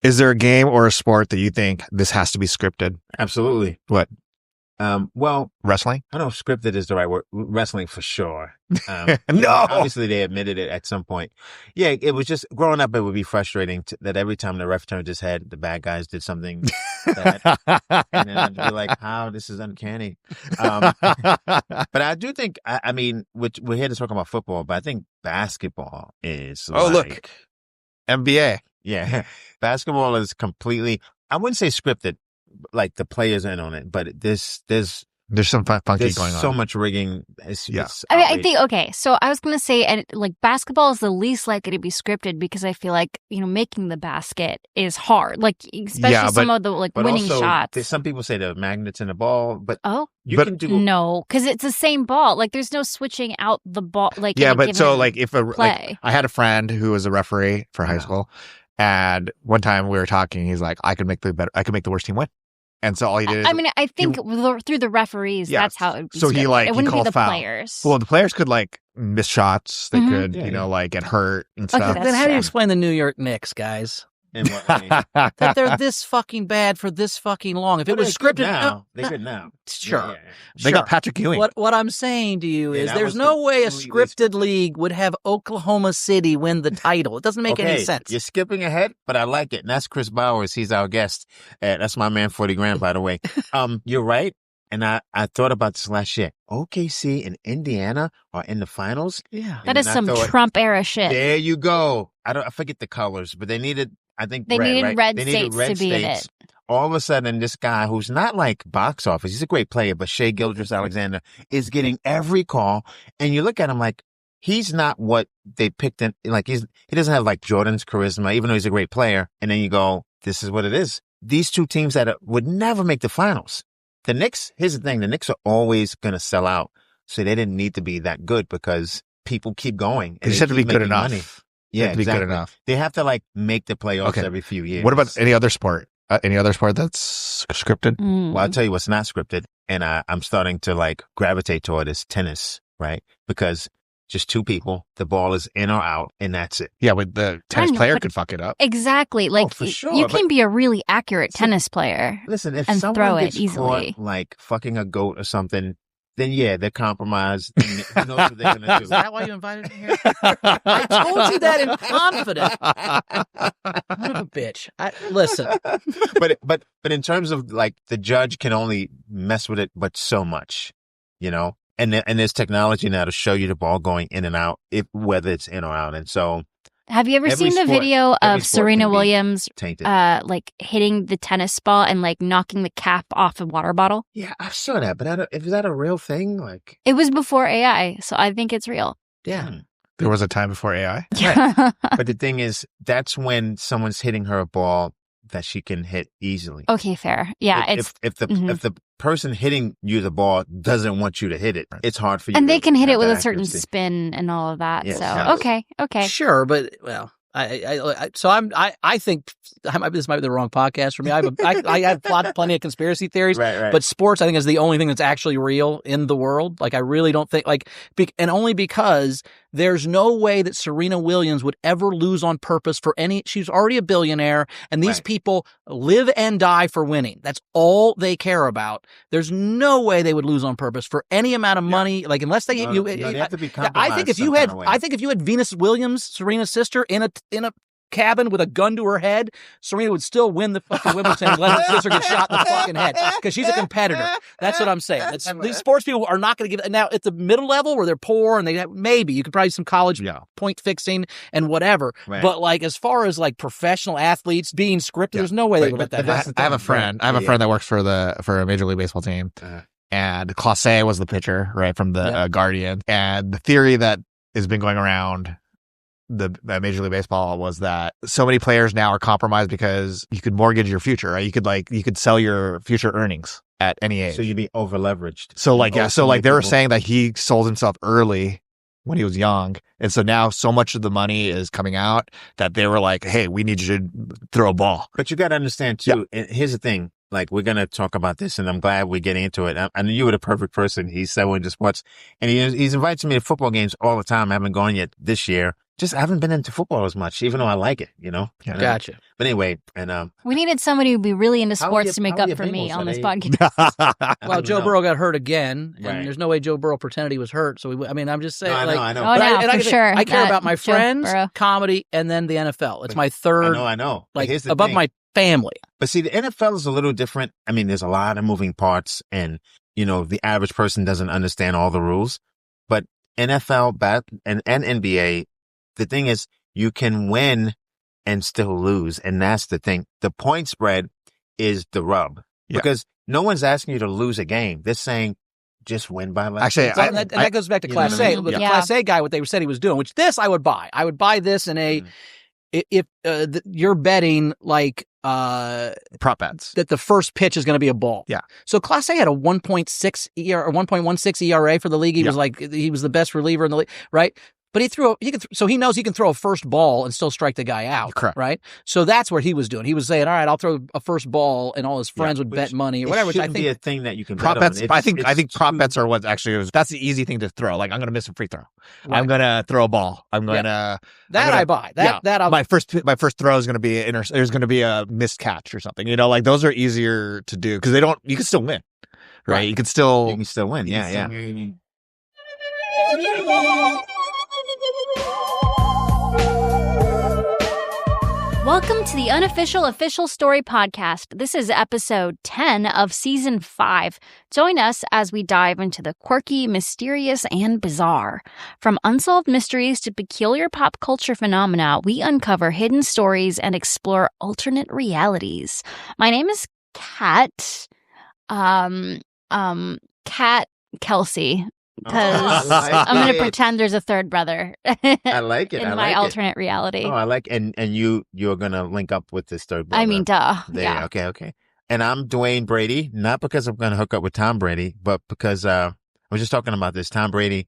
Is there a game or a sport that you think this has to be scripted? Absolutely. What? Well, wrestling? I don't know if scripted is the right word. Wrestling for sure. No. Obviously, they admitted it at some point. Yeah, it was just growing up. It would be frustrating that every time the ref turned his head, the bad guys did something bad, and then I'd be like, "How? This is uncanny." But I do think, I mean, we're here to talk about football, but I think basketball is. Look, NBA. Yeah, basketball is completely. I wouldn't say scripted. Like the players in on it, but there's some funky going on. So much rigging. It's I think okay. So I was gonna say, and like basketball is the least likely to be scripted because I feel like making the basket is hard. Like especially some of the winning shots. Some people say the magnets in the ball, but you can do no because it's the same ball. Like there's no switching out the ball. Like but so like if I had a friend who was a referee for high school. And one time we were talking, he's like, I could make the worst team win. And so all he did is, I think through the referees, that's how it would be. So it wouldn't be the foul. Players. Well, the players could miss shots. They could, get hurt and stuff. Okay, then how do you explain the New York Knicks, guys? In what way? That they're this fucking bad for this fucking long. If it was scripted now, they're good now. Sure. They got Patrick Ewing. What I'm saying to you is there's no way a scripted league would have Oklahoma City win the title. It doesn't make any sense. You're skipping ahead, but I like it. And that's Chris Bowers. He's our guest. That's my man, 40 grand, by the way. You're right. And I thought about this last year. OKC and Indiana are in the finals. Yeah. That is some Trump era shit. There you go. I forget the colors, but they needed, I think, they needed red they states red to be in it. All of a sudden, this guy who's not like box office, he's a great player, but Shea Gilgeous-Alexander is getting every call. And you look at him like, he's not what they picked in. Like he doesn't have like Jordan's charisma, even though he's a great player. And then you go, this is what it is. These two teams that would never make the finals. The Knicks, here's the thing, the Knicks are always going to sell out. So they didn't need to be that good because people keep going. They just have to be good enough. Money. Yeah, exactly. Be good enough. They have to make the playoffs every few years. What about any other sport? Any other sport that's scripted? Well, I'll tell you what's not scripted. And I'm starting to gravitate toward is tennis, right? Because just two people, the ball is in or out, and that's it. Yeah, but the tennis player could fuck it up. Exactly. Like, for sure, you can be a really accurate tennis player. Listen, if and someone throw gets it easily. caught, fucking a goat or something, then they're compromised. And who knows what they're going to do? Is that why you invited me here? I told you that in confidence. Son of a bitch. Listen. But in terms of the judge can only mess with it, but so much, And there's technology now to show you the ball going in and out, whether it's in or out. And so, have you ever seen the video of Serena Williams, hitting the tennis ball and knocking the cap off a water bottle? Yeah, I saw that, but is that a real thing? It was before AI, so I think it's real. Yeah, there was a time before AI. Right. But the thing is, that's when someone's hitting her a ball that she can hit easily. Okay, fair. Yeah, if the person hitting you the ball doesn't want you to hit it, it's hard for you. And they can hit it with a certain spin and all of that. Yes. So okay, sure, but I think this might be the wrong podcast for me. I have plenty of conspiracy theories, right. But sports I think is the only thing that's actually real in the world. I really don't think and only because there's no way that Serena Williams would ever lose on purpose for any. She's already a billionaire, and these people live and die for winning. That's all they care about. There's no way they would lose on purpose for any amount of money. Unless they they have to be compromised. I think if you had Venus Williams, Serena's sister, in a cabin with a gun to her head, Serena would still win the fucking Wimbledon and let her sister get shot in the fucking head because she's a competitor. That's what I'm saying. These sports people are not going to give it. Now, at the middle level where they're poor and maybe you could probably do some college point fixing and whatever. Right. But as far as professional athletes being scripted, there's no way they would let that happen. I have a friend. I have a friend that works for a Major League Baseball team. And Clase was the pitcher, right, from the Guardian. And the theory that has been going around the Major League Baseball was that so many players now are compromised because you could mortgage your future, right? You could sell your future earnings at any age. So you'd be over leveraged. So they were saying that he sold himself early when he was young. And so now so much of the money is coming out that they were like, hey, we need you to throw a ball. But you got to understand too, and here's the thing. We're going to talk about this, and I'm glad we're getting into it. I knew you were the perfect person. He's so into sports. And he's invited me to football games all the time. I haven't gone yet this year. I haven't been into football as much, even though I like it, you know? Gotcha. But anyway, and we needed somebody who'd be really into sports to make up for me on this podcast. Well, Joe Burrow got hurt again, and there's no way Joe Burrow pretended he was hurt. So, I'm just saying. No, I know. Oh, no, for sure. I care about my friends, comedy, and then the NFL. It's my third. I know. Like, above my family. But see, the NFL is a little different. I mean, there's a lot of moving parts, and, you know, the average person doesn't understand all the rules. But NFL, and NBA, the thing is, you can win and still lose. And that's the thing. The point spread is the rub. Yeah. Because no one's asking you to lose a game. They're saying just win by less. Actually, that goes back to Class A. The Class A guy, what they said he was doing, which this I would buy. I would buy this in a, if you're betting like, prop bets that the first pitch is going to be a ball. Yeah. So Class A had a 1.6 ERA or 1.16 ERA for the league. He was the best reliever in the league, right? But he knows he can throw a first ball and still strike the guy out. Correct. Right? So that's what he was doing. He was saying, all right, I'll throw a first ball, and all his friends would bet money or whatever. Which I think be a thing that you can prop bet bets. on. I think prop bets are what actually that's the easy thing to throw. Like, I'm going to miss a free throw. Right. I'm going to throw a ball. I buy. My first throw is going to be there's going to be a missed catch or something. You know, like those are easier to do because you can still win. Right? You can still win. Yeah. Welcome to the Unofficial Official Story podcast. This is episode 10 of season 5. Join us as we dive into the quirky, mysterious, and bizarre. From unsolved mysteries to peculiar pop culture phenomena, we uncover hidden stories and explore alternate realities. My name is Cat. Cat Kelsey. Because I'm going to pretend there's a third brother. I like it. In my alternate reality. Oh, I like it. And you're going to link up with this third brother. I mean, duh. Yeah. Okay. And I'm Dwayne Brady, not because I'm going to hook up with Tom Brady, but because I was just talking about this. Tom Brady,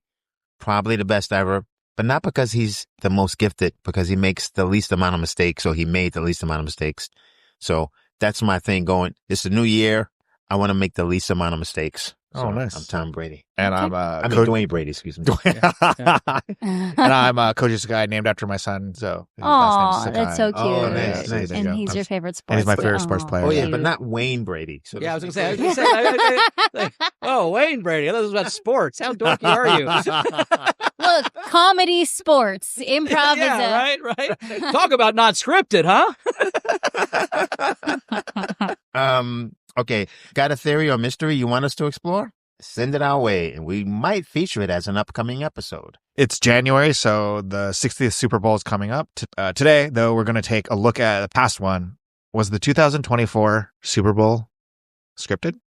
probably the best ever, but not because he's the most gifted, because he makes the least amount of mistakes. So he made the least amount of mistakes. So that's my thing going. It's a new year. I want to make the least amount of mistakes. So nice. I'm Tom Brady. And I'm Dwayne Brady, excuse me. And I'm Koji Sakai, named after my son. So his last name's that's so cute. Oh, nice. And he's your favorite sports player. And he's my favorite sports player. Oh, yeah, but not Wayne Brady. So I was going to say, Wayne Brady. This is about sports. How dorky are you? Look, comedy, sports, improv. Yeah, right. Talk about not scripted, huh? Okay, got a theory or mystery you want us to explore? Send it our way, and we might feature it as an upcoming episode. It's January, so the 60th Super Bowl is coming up. Today, though, we're going to take a look at the past one. Was the 2024 Super Bowl scripted?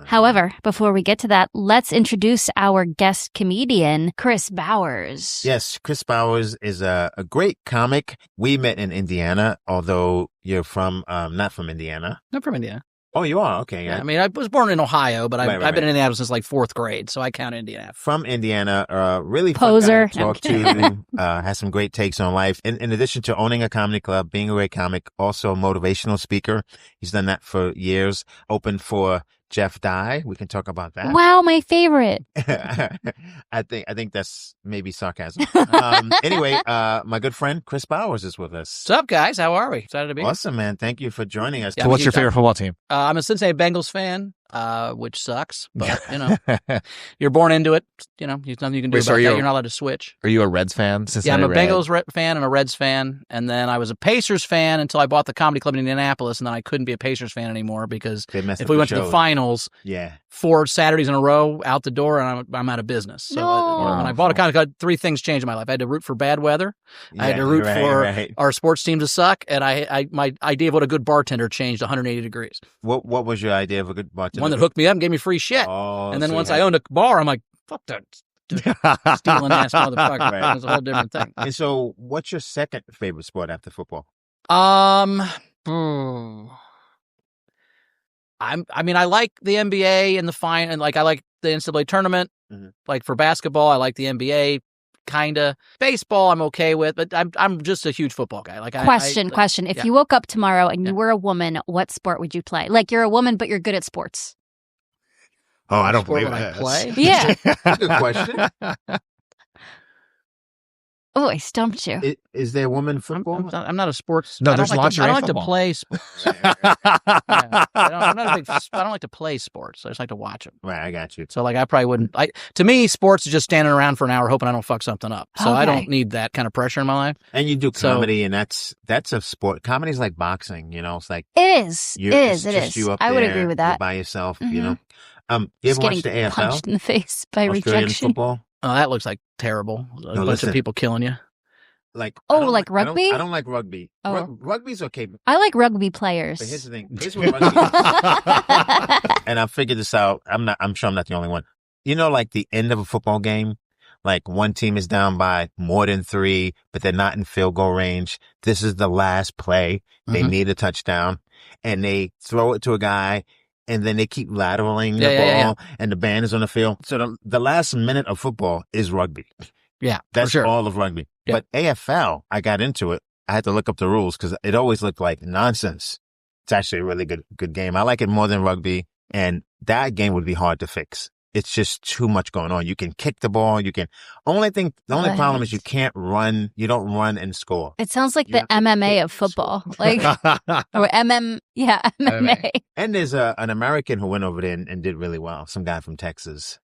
However, before we get to that, let's introduce our guest comedian, Chris Bowers. Yes, Chris Bowers is a great comic. We met in Indiana, although you're from not from Indiana. I'm from Indiana. Oh, you are? Okay. Yeah. I mean, I was born in Ohio, but I've been in Indiana since like 4th grade, so I count Indiana. From Indiana, really poser. Fun guy to talk to, has some great takes on life. In addition to owning a comedy club, being a great comic, also a motivational speaker. He's done that for years. Opened for Jeff Dye. We can talk about that. Wow, my favorite. I think that's maybe sarcasm. Anyway, my good friend Chris Bowers is with us. What's up, guys? How are we? Excited to be here. Awesome, man. Thank you for joining us. Yeah, so what's your favorite football team? I'm a Cincinnati Bengals fan, which sucks, but you're born into it. There's nothing you can do about that. You're not allowed to switch. Are you a Reds fan? Cincinnati I'm a Bengals fan and a Reds fan, and then I was a Pacers fan until I bought the comedy club in Indianapolis, and then I couldn't be a Pacers fan anymore because if we went to the finals, 4 Saturdays in a row out the door, and I'm out of business. So when I bought a comedy club, 3 things changed in my life. I had to root for bad weather. I had to root for our sports team to suck, and my idea of what a good bartender changed 180 degrees. What was your idea of a good bartender? One that hooked me up and gave me free shit. And then once I owned a bar, I'm like, fuck that stealing ass motherfucker. Right. That's a whole different thing. And so, what's your second favorite sport after football? I like the NBA and and I like the NCAA tournament. Mm-hmm. Like for basketball, I like the NBA. Kinda. Baseball, I'm okay with, but I'm just a huge football guy. Like question. If you woke up tomorrow and you were a woman, what sport would you play? Like you're a woman, but you're good at sports. Oh, I don't believe that. Play? Yeah. Good question. Oh, I stumped you. Is there women football? I'm not a sports. No, I there's don't like lingerie I don't like to football. play sports. Yeah. I don't like to play sports. I just like to watch them. Right, I got you. So like I probably wouldn't. To me, sports is just standing around for an hour hoping I don't fuck something up. So I Okay. don't need that kind of pressure in my life. And you do comedy, and that's a sport. Comedy's like boxing, It's like It is. it's It just is. you up I would there, agree with you're that. by yourself, Mhm. You ever Just watch getting the AFL? punched in the face by Australian rejection. football? Oh, that looks like terrible. A bunch listen. of people killing you. Like Oh, I don't like rugby? I don't like rugby. Oh. Rugby's okay, but I like rugby players. here's the thing. Here's what rugby is. And I figured this out. I'm sure I'm not the only one. Like the end of a football game, like one team is down by more than 3, but they're not in field goal range. This is the last play. They need a touchdown, and they throw it to a guy, and then they keep lateraling the ball, and the band is on the field. So the last minute of football is rugby. Yeah, That's for sure. all of rugby. Yeah. But AFL, I got into it. I had to look up the rules because it always looked like nonsense. It's actually a really good game. I like it more than rugby, and that game would be hard to fix. It's just too much going on. You can kick the ball. The only problem is you can't run. You don't run and score. It sounds like You the have to MMA kick of and football, like or MMA. And there's an American who went over there and did really well. Some guy from Texas.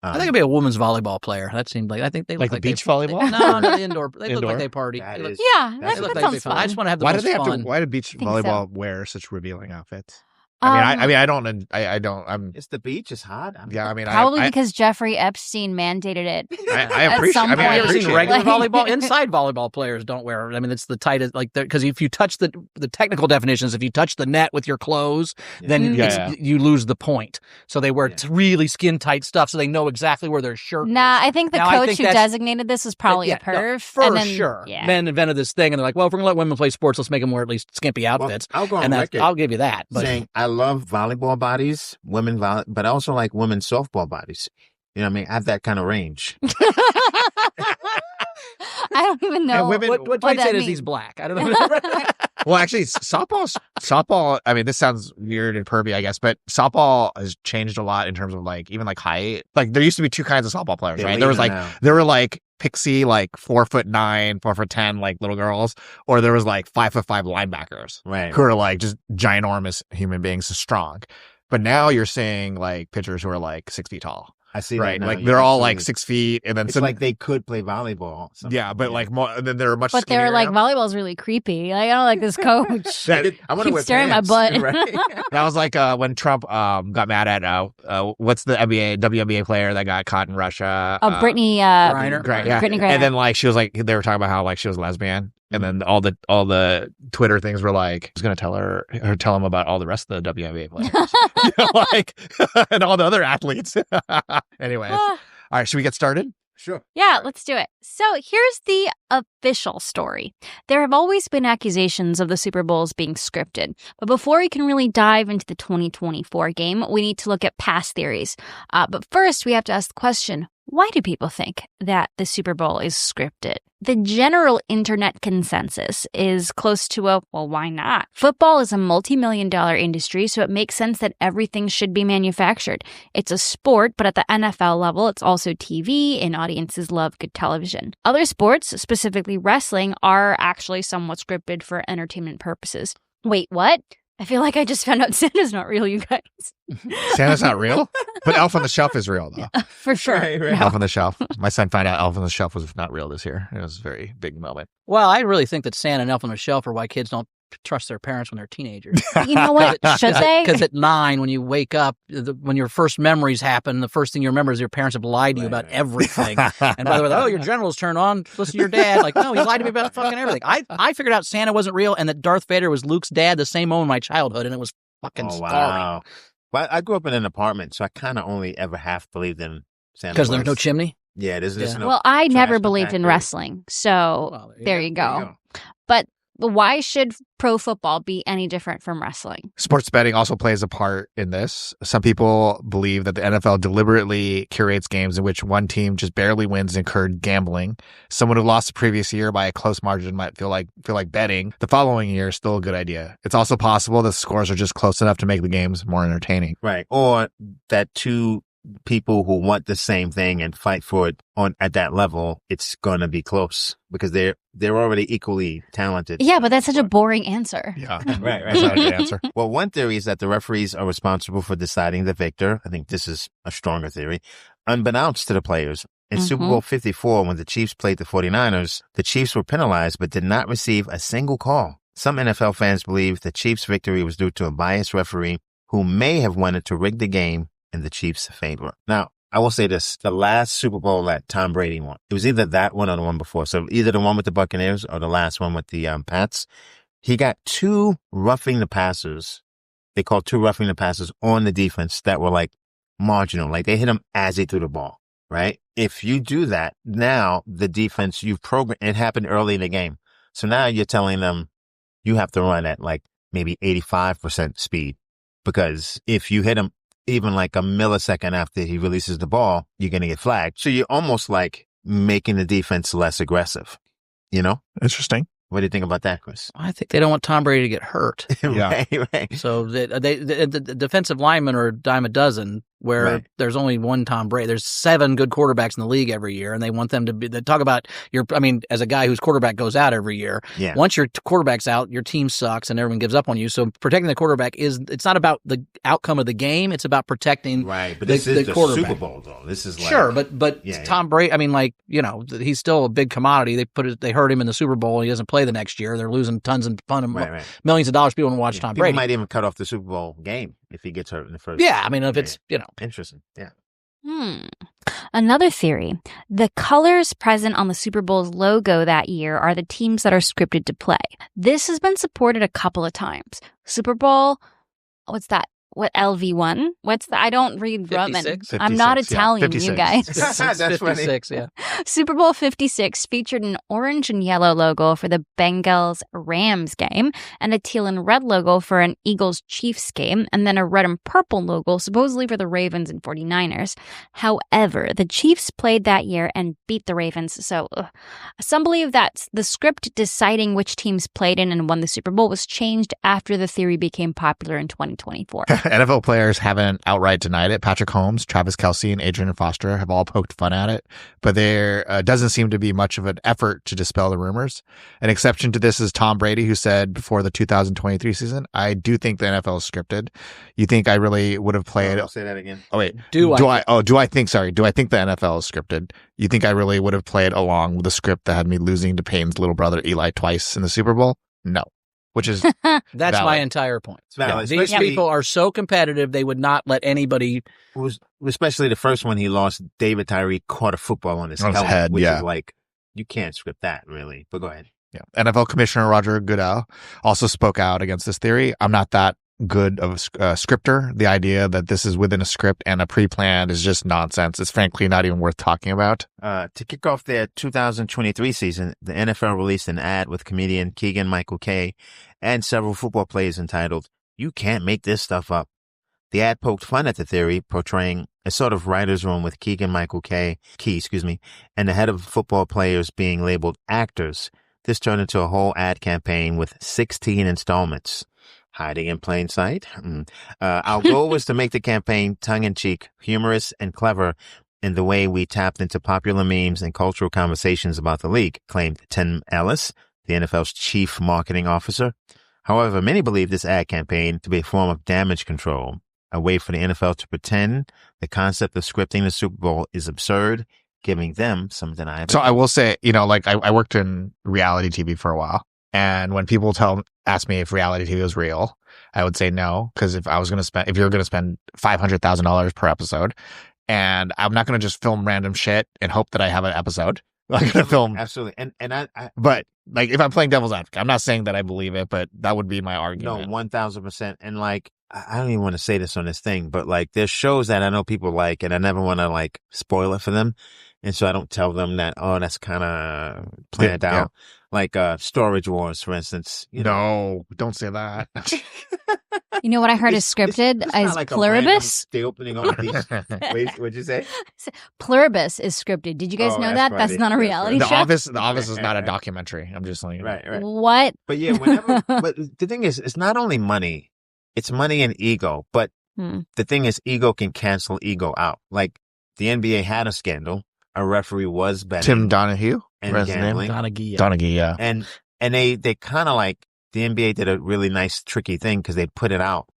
I think it'd be a women's volleyball player. That seemed like I think they Like look the like beach they, volleyball? No, the indoor. They look Indoor? like they party. That They look, is- Yeah, That they look that like sounds they'd be fun. I fun. just want to have the Why do most they have fun. to? Why do beach think so. volleyball wear such revealing outfits? I mean, I don't. I'm. It's the beach. It's hot. Yeah, I mean, Probably I because Jeffrey Epstein mandated it. I at appreciate. some I mean, I point. Have you ever seen appreciate. regular Like- volleyball? Inside volleyball players don't wear. I mean, it's the tightest. Like because if you touch the technical definitions, if you touch the net with your clothes, then Yeah. you lose the point. So they wear really skin tight stuff, so they know exactly where their shirt. Nah, is. I think the Now, I coach think who that's- designated this was probably a perv. for and then, sure. Yeah. Men invented this thing, and they're like, "Well, if we're gonna let women play sports, let's make them wear at least skimpy Well, outfits." I'll go on and record I'll give you that. But saying I love volleyball bodies, but I also like women's softball bodies. You know what I mean? I have that kind of range. I don't even know. And women- what what Dwayne that said is he's means. black. I don't know. Well, actually, softball. I mean, this sounds weird and pervy, I guess, but softball has changed a lot in terms of like even like height. Like there used to be 2 kinds of softball players, They're right? There was leaving like now. there were like pixie, like 4'9", 4'10", like little girls, or there was like 5'5" linebackers Right. who are like just ginormous human beings, strong. But now you're seeing like pitchers who are like 6 feet tall, I see. right? That now. Like You they're all absolutely- like 6 feet, and then It's some, like they could play volleyball. yeah, but like more. And then they're much. But they're skinnier like, now. volleyball's really creepy. Like, I don't like this coach. That- I want to Keep wear staring at pants, my butt. Right? That was like when Trump got mad at what's the WNBA player that got caught in Russia? Oh, Brittany. Griner. Great, yeah. Brittany Griner. And then like she was like they were talking about how like she was lesbian, and then all the Twitter things were like who's gonna tell him about all the rest of the WNBA players, You know, like and all the other athletes. Anyways, all right, should we get started? Sure. Yeah, let's do it. So here's the official story. There have always been accusations of the Super Bowls being scripted. But before we can really dive into the 2024 game, we need to look at past theories. But first, we have to ask the question, why do people think that the Super Bowl is scripted? The general internet consensus is close to well, why not? Football is a multi-million-dollar industry, so it makes sense that everything should be manufactured. It's a sport, but at the NFL level, it's also TV, and audiences love good television. Other sports, specifically wrestling, are actually somewhat scripted for entertainment purposes. Wait, what? I feel like I just found out Santa's not real, you guys. Santa's not real, but Elf on the Shelf is real though. For sure. Right. Elf on the Shelf. My son found out Elf on the Shelf was not real this year. It was a very big moment. Well, I really think that Santa and Elf on the Shelf are why kids don't trust their parents when they're teenagers. You know what? Should they? Because at 9, when you wake up, when your first memories happen, the first thing you remember is your parents have lied to you about everything. And by the way, your generals turn on, listen to your dad. Like, no, he lied to me about fucking everything. I figured out Santa wasn't real and that Darth Vader was Luke's dad the same moment in my childhood, and it was fucking Oh, scarring. wow. Well, I grew up in an apartment, so I kind of only ever half believed in Santa. Because there's no Claus. chimney? Yeah, there's Yeah. no. Well, I never trash believed in compactor. wrestling, so Well, there you go. But why should pro football be any different from wrestling? Sports betting also plays a part in this. Some people believe that the NFL deliberately curates games in which one team just barely wins and incurred gambling. Someone who lost the previous year by a close margin might feel like betting the following year is still a good idea. It's also possible the scores are just close enough to make the games more entertaining. Right. Or that 2 people who want the same thing and fight for it at that level, it's going to be close because they're already equally talented. Yeah, but that's such a boring answer. Yeah. Right. That's not a good answer. Well, one theory is that the referees are responsible for deciding the victor. I think this is a stronger theory. Unbeknownst to the players, in Super Bowl 54, when the Chiefs played the 49ers, the Chiefs were penalized but did not receive a single call. Some NFL fans believe the Chiefs' victory was due to a biased referee who may have wanted to rig the game in the Chiefs' favor. Now, I will say this. The last Super Bowl that Tom Brady won, it was either that one or the one before. So either the one with the Buccaneers or the last one with the Pats. He got two roughing the passers. They called two roughing the passers on the defense that were like marginal. Like they hit him as he threw the ball, right? If you do that, now the defense, you've programmed, it happened early in the game. So now you're telling them you have to run at like maybe 85% speed. Because if you hit him even like a millisecond after he releases the ball, you're going to get flagged. So you're almost like making the defense less aggressive, you know? Interesting. What do you think about that, Chris? I think they don't want Tom Brady to get hurt. Right. So the defensive linemen are a dime a dozen, where there's only one Tom Brady. There's 7 good quarterbacks in the league every year, and they want them to be. They talk about as a guy whose quarterback goes out every year. Yeah. Once your quarterback's out, your team sucks, and everyone gives up on you. So protecting the quarterback it's not about the outcome of the game. It's about protecting But this is the quarterback. Super Bowl, though. This is like, sure, but Tom Brady. I mean, he's still a big commodity. They hurt him in the Super Bowl, and he doesn't play the next year. They're losing tons and millions of dollars. People want to watch Tom Brady. People might even cut off the Super Bowl game if he gets hurt in the first. Yeah, I mean, if it's interesting. Yeah. Another theory. The colors present on the Super Bowl's logo that year are the teams that are scripted to play. This has been supported a couple of times. Super Bowl, what's that? What, LV1? What's the, I don't read Roman. 56? I'm not Italian, you guys. That's 56, yeah. Super Bowl 56 featured an orange and yellow logo for the Bengals-Rams game and a teal and red logo for an Eagles-Chiefs game, and then a red and purple logo supposedly for the Ravens and 49ers. However, the Chiefs played that year and beat the Ravens, so some believe that the script deciding which teams played in and won the Super Bowl was changed after the theory became popular in 2024. NFL players haven't outright denied it. Patrick Holmes, Travis Kelce, and Adrian Foster have all poked fun at it, but there doesn't seem to be much of an effort to dispel the rumors. An exception to this is Tom Brady, who said before the 2023 season, "I do think the NFL is scripted. You think I really would have played?" I'll say that again. Oh wait, do I think the NFL is scripted? You think I really would have played along with the script that had me losing to Payne's little brother Eli twice in the Super Bowl? No. Which is that's valid. My entire point. It's valid. These people are so competitive; they would not let anybody. Especially the first one he lost, David Tyree caught a football on his head, which is like, you can't script that, really. But go ahead. Yeah. NFL Commissioner Roger Goodell also spoke out against this theory. "I'm not that good of a scripter. The idea that this is within a script and a pre-planned is just nonsense. It's frankly not even worth talking about." To kick off their 2023 season, the NFL released an ad with comedian Keegan-Michael Kay and several football players entitled, "You Can't Make This Stuff Up." The ad poked fun at the theory, portraying a sort of writer's room with Keegan-Michael Key, and the head of football players being labeled actors. This turned into a whole ad campaign with 16 installments. Hiding in plain sight. Our goal was to make the campaign tongue-in-cheek, humorous, and clever in the way we tapped into popular memes and cultural conversations about the league, claimed Tim Ellis, the NFL's chief marketing officer. However, many believe this ad campaign to be a form of damage control, a way for the NFL to pretend the concept of scripting the Super Bowl is absurd, giving them some deniability. So I will say, I worked in reality TV for a while. And when people ask me if reality TV was real, I would say no, because if you're going to spend $500,000 per episode, and I'm not going to just film random shit and hope that I have an episode. I'm going to film absolutely, but like if I'm playing devil's advocate, I'm not saying that I believe it, but that would be my argument. No, 1,000%. And like, I don't even want to say this on this thing, but like, there's shows that I know people like, and I never want to like spoil it for them. And so I don't tell them that, oh, that's kind of planned out. Yeah. Like Storage Wars, for instance. No, don't say that. You know what I heard is scripted? Is like Pluribus? The opening on these. Wait, what'd you say? Pluribus is scripted. Did you guys know that? That's not a reality show. The Office is not a documentary. I'm just like, right. What? But yeah, but the thing is, it's not only money. It's money and ego. But The thing is, ego can cancel ego out. Like the NBA had a scandal. A referee was betting. Tim Donahue? And What's his name? gambling. Donaghy, yeah. And they kind of like, the NBA did a really nice, tricky thing because they put it out.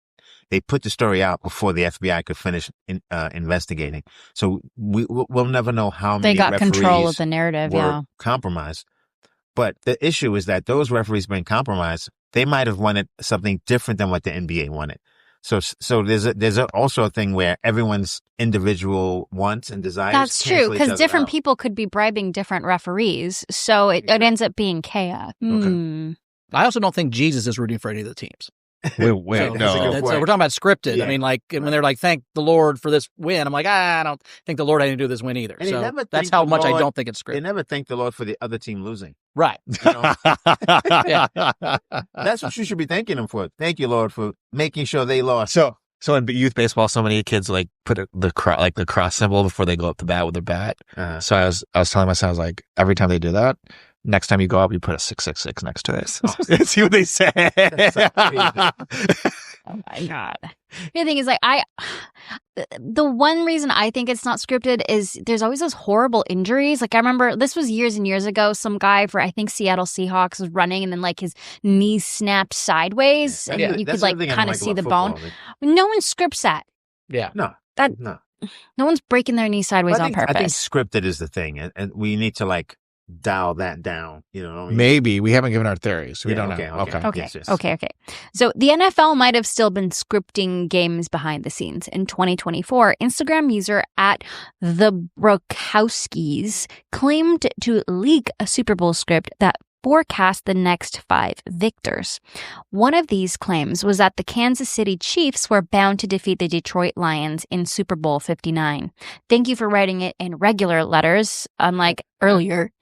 They put the story out before the FBI could finish investigating. So we'll never know how many They got referees control of the narrative, were compromised. But the issue is that those referees being compromised, they might have wanted something different than what the NBA wanted. So there's also a thing where everyone's individual wants and desires. That's true, because different out. people could be bribing different referees, so it ends up being chaos. Okay. I also don't think Jesus is rooting for any of the teams. Wait, So no. that's We're talking about scripted. Yeah. I mean, like when they're like, "Thank the Lord for this win," I'm like, I don't think the Lord had anything to do with this win either. And they So never that's thank how the much I Lord- don't think it's They scripted. never thank the Lord for the other team losing. Right. You know? Yeah. That's what you should be thanking him for. Thank you, Lord, for making sure they lost. So in youth baseball, so many kids like put the cross symbol before they go up the bat with their bat. Uh-huh. So I was telling my son, I was like, every time they do that, next time you go up, you put a 666 next to it. And see what they say. That's so crazy. Oh my God. The thing is, like, the one reason I think it's not scripted is there's always those horrible injuries. Like, I remember this was years and years ago. Some guy for, I think, Seattle Seahawks was running and then, like, his knee snapped sideways and you could, like, kind of see the bone. No one scripts that. Yeah. No. No one's breaking their knee sideways on purpose. I think scripted is the thing, and we need to, like, dial that down. You know what I mean? Maybe. We haven't given our theories. So we don't know. Okay. Yes. Okay. So the NFL might have still been scripting games behind the scenes. In 2024, Instagram user at the Brokowskis claimed to leak a Super Bowl script that forecast the next 5 victors. One of these claims was that the Kansas City Chiefs were bound to defeat the Detroit Lions in Super Bowl 59. Thank you for writing it in regular letters, unlike earlier.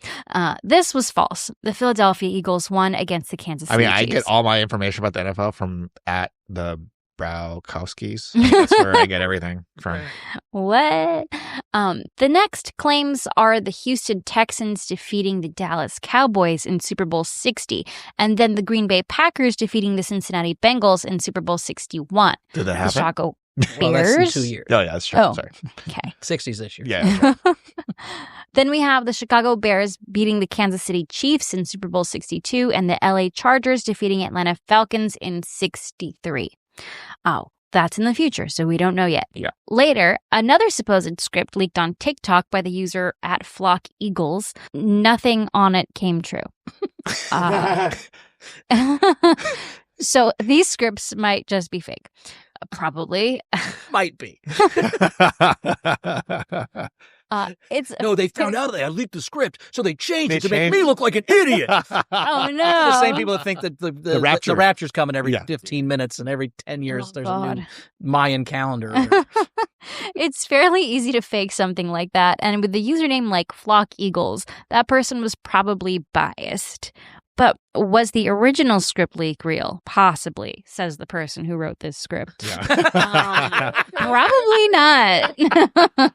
This was false. The Philadelphia Eagles won against the Kansas City Chiefs. I get all my information about the NFL from at the Browkowskis. That's where I get everything from. What? The next claims are the Houston Texans defeating the Dallas Cowboys in Super Bowl 60, and then the Green Bay Packers defeating the Cincinnati Bengals in Super Bowl 61. Did that The happen? Chicago Well, that's in Bears. 2 years. Oh, yeah, that's true. Oh. Sorry. Okay. 60s this year. Yeah. That's right. Then we have the Chicago Bears beating the Kansas City Chiefs in Super Bowl 62 and the LA Chargers defeating Atlanta Falcons in 63. Oh, that's in the future, so we don't know yet. Yeah. Later, another supposed script leaked on TikTok by the user at Flock Eagles. Nothing on it came true. So these scripts might just be fake. Probably. Might be. It's No, they found out they had leaked the script, so they changed They it to make changed- me look like an idiot. Oh no! The same people that think that the rapture. rapture's coming every Yeah. 15 minutes and every 10 years Oh, there's a God. new Mayan calendar. It's fairly easy to fake something like that, and with the username like Flock Eagles, that person was probably biased. But was the original script leak real? Possibly, says the person who wrote this script. Probably not.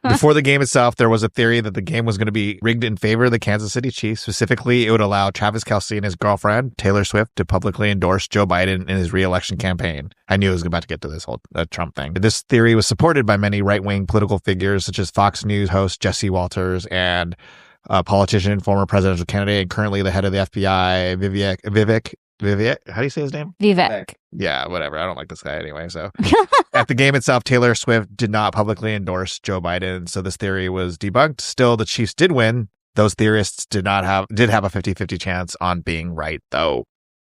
Before the game itself, there was a theory that the game was going to be rigged in favor of the Kansas City Chiefs. Specifically, it would allow Travis Kelce and his girlfriend, Taylor Swift, to publicly endorse Joe Biden in his re-election campaign. I knew I was about to get to this whole Trump thing. This theory was supported by many right-wing political figures, such as Fox News host Jesse Walters and politician, former presidential candidate, and currently the head of the FBI, Vivek. How do you say his name? Vivek. Yeah, whatever. I don't like this guy anyway. So at the game itself, Taylor Swift did not publicly endorse Joe Biden. So this theory was debunked. Still, the Chiefs did win. Those theorists did have a 50-50 chance on being right, though.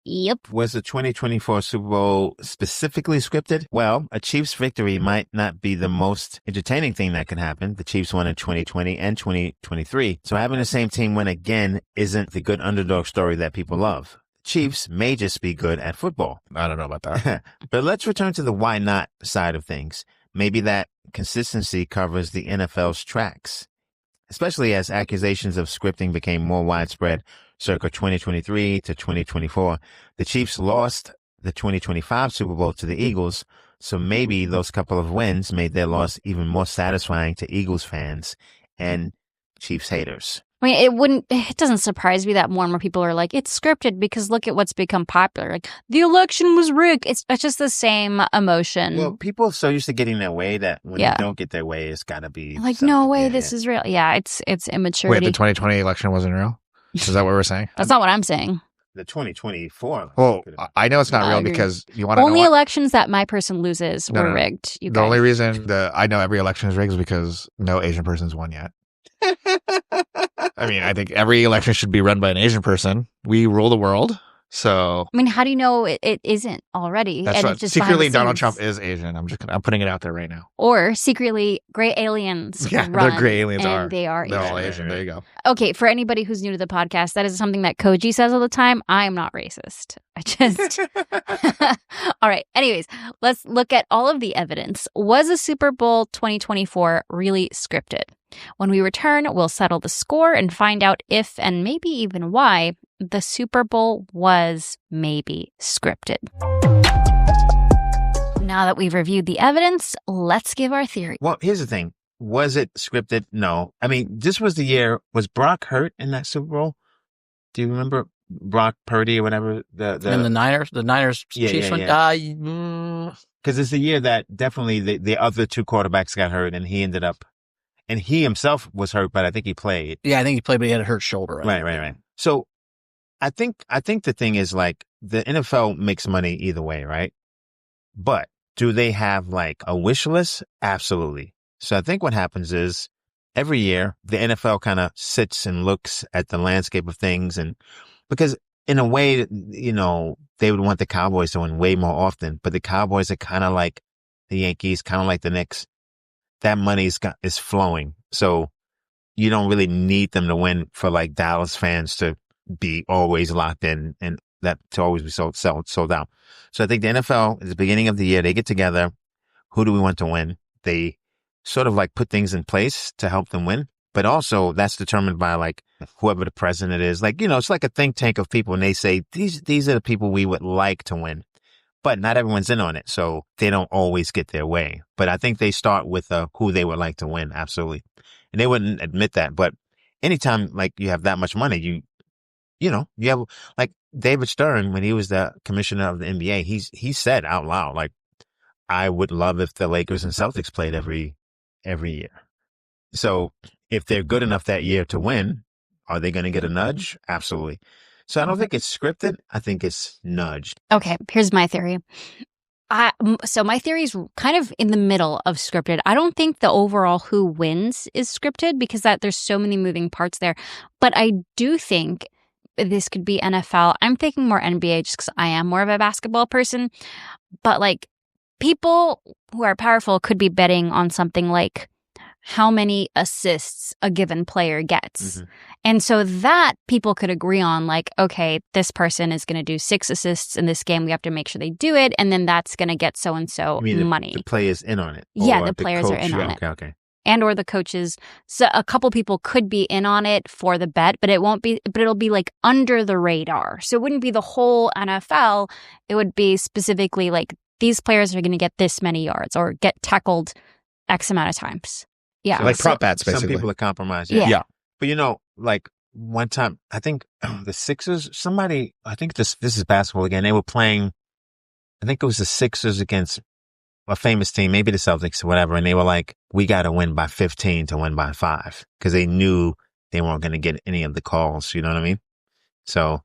Yep. Was the 2024 Super Bowl specifically scripted? Well, a Chiefs victory might not be the most entertaining thing that can happen. The Chiefs won in 2020 and 2023. So having the same team win again isn't the good underdog story that people love. Chiefs may just be good at football. I don't know about that. But let's return to the why not side of things. Maybe that consistency covers the NFL's tracks, especially as accusations of scripting became more widespread circa 2023 to 2024. The Chiefs lost the 2025 Super Bowl to the Eagles, so maybe those couple of wins made their loss even more satisfying to Eagles fans and Chiefs haters. I mean, it doesn't surprise me that more and more people are like, it's scripted because look at what's become popular. Like, the election was rigged. It's just the same emotion. Well, people are so used to getting their way that when they don't get their way, it's got to be like, something. no way, this is real. Yeah, it's immaturity. Wait, the 2020 election wasn't real? Is that what we're saying? That's not what I'm saying. The 2024. Well, I know it's not real because you want to only know elections that my person loses were rigged. You the guys. only reason I know every election is rigged is because no Asian person's won yet. I mean, I think every election should be run by an Asian person. We rule the world. So, I mean, how do you know it isn't already? That's and right. it's just Secretly, Donald scenes? Trump is Asian. I'm putting it out there right now. Or secretly, gray aliens. Yeah, run, they're gray aliens. They are. They're Asian. all Asian. There you go. Okay, for anybody who's new to the podcast, that is something that Koji says all the time. I am not racist. I just. All right. Anyways, let's look at all of the evidence. Was the Super Bowl 2024 really scripted? When we return, we'll settle the score and find out if and maybe even why the Super Bowl was maybe scripted. Now that we've reviewed the evidence, let's give our theory. Well, here's the thing. Was it scripted? No. I mean, this was the year. Was Brock hurt in that Super Bowl? Do you remember Brock Purdy or whatever? And the Niners Chiefs went. Because it's the year that definitely the other two quarterbacks got hurt, and he ended up, and he himself was hurt, but I think he played. Yeah, I think he played, but he had a hurt shoulder. Right. So I think the thing is, like, the NFL makes money either way, right? But do they have like a wish list? Absolutely. So I think what happens is every year the NFL kind of sits and looks at the landscape of things, and because in a way, you know, they would want the Cowboys to win way more often, but the Cowboys are kind of like the Yankees, kind of like the Knicks. That money is flowing. So you don't really need them to win for like Dallas fans to be always locked in and that to always be sold out. So I think the NFL at the beginning of the year, they get together. Who do we want to win? They sort of like put things in place to help them win. But also that's determined by like whoever the president is. Like, you know, it's like a think tank of people, and they say, these are the people we would like to win. But not everyone's in on it, so they don't always get their way. But I think they start with who they would like to win, absolutely. And they wouldn't admit that. But anytime like you have that much money, you know, you have like David Stern, when he was the commissioner of the NBA, he said out loud, like, I would love if the Lakers and Celtics played every year. So if they're good enough that year to win, are they going to get a nudge? Absolutely. So I don't think it's scripted. I think it's nudged. Okay, here's my theory. So my theory is kind of in the middle of scripted. I don't think the overall who wins is scripted because there's so many moving parts there. But I do think this could be NFL. I'm thinking more NBA just because I am more of a basketball person. But like people who are powerful could be betting on something like how many assists a given player gets. Mm-hmm. And so that people could agree on, like, okay, this person is going to do 6 assists in this game. We have to make sure they do it. And then that's going to get so-and-so money. The player's in on it. Yeah, the players are in on it. Okay. And or the coaches. So a couple people could be in on it for the bet, but it'll be like under the radar. So it wouldn't be the whole NFL. It would be specifically like these players are going to get this many yards or get tackled X amount of times. Yeah. So like prop bets, basically. Some people are compromised. Yeah. But you know, like one time, I think the Sixers, I think this is basketball again. They were playing, I think it was the Sixers against a famous team, maybe the Celtics or whatever. And they were like, we got to win by 15 to win by 5 because they knew they weren't going to get any of the calls. You know what I mean? So,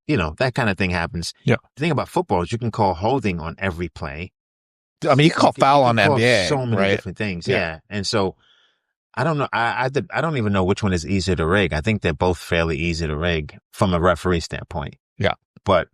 you know, that kind of thing happens. Yeah. The thing about football is you can call holding on every play. I mean, you can call foul on NBA. So many right? different things. Yeah. And so I don't know. I don't even know which one is easier to rig. I think they're both fairly easy to rig from a referee standpoint. Yeah. But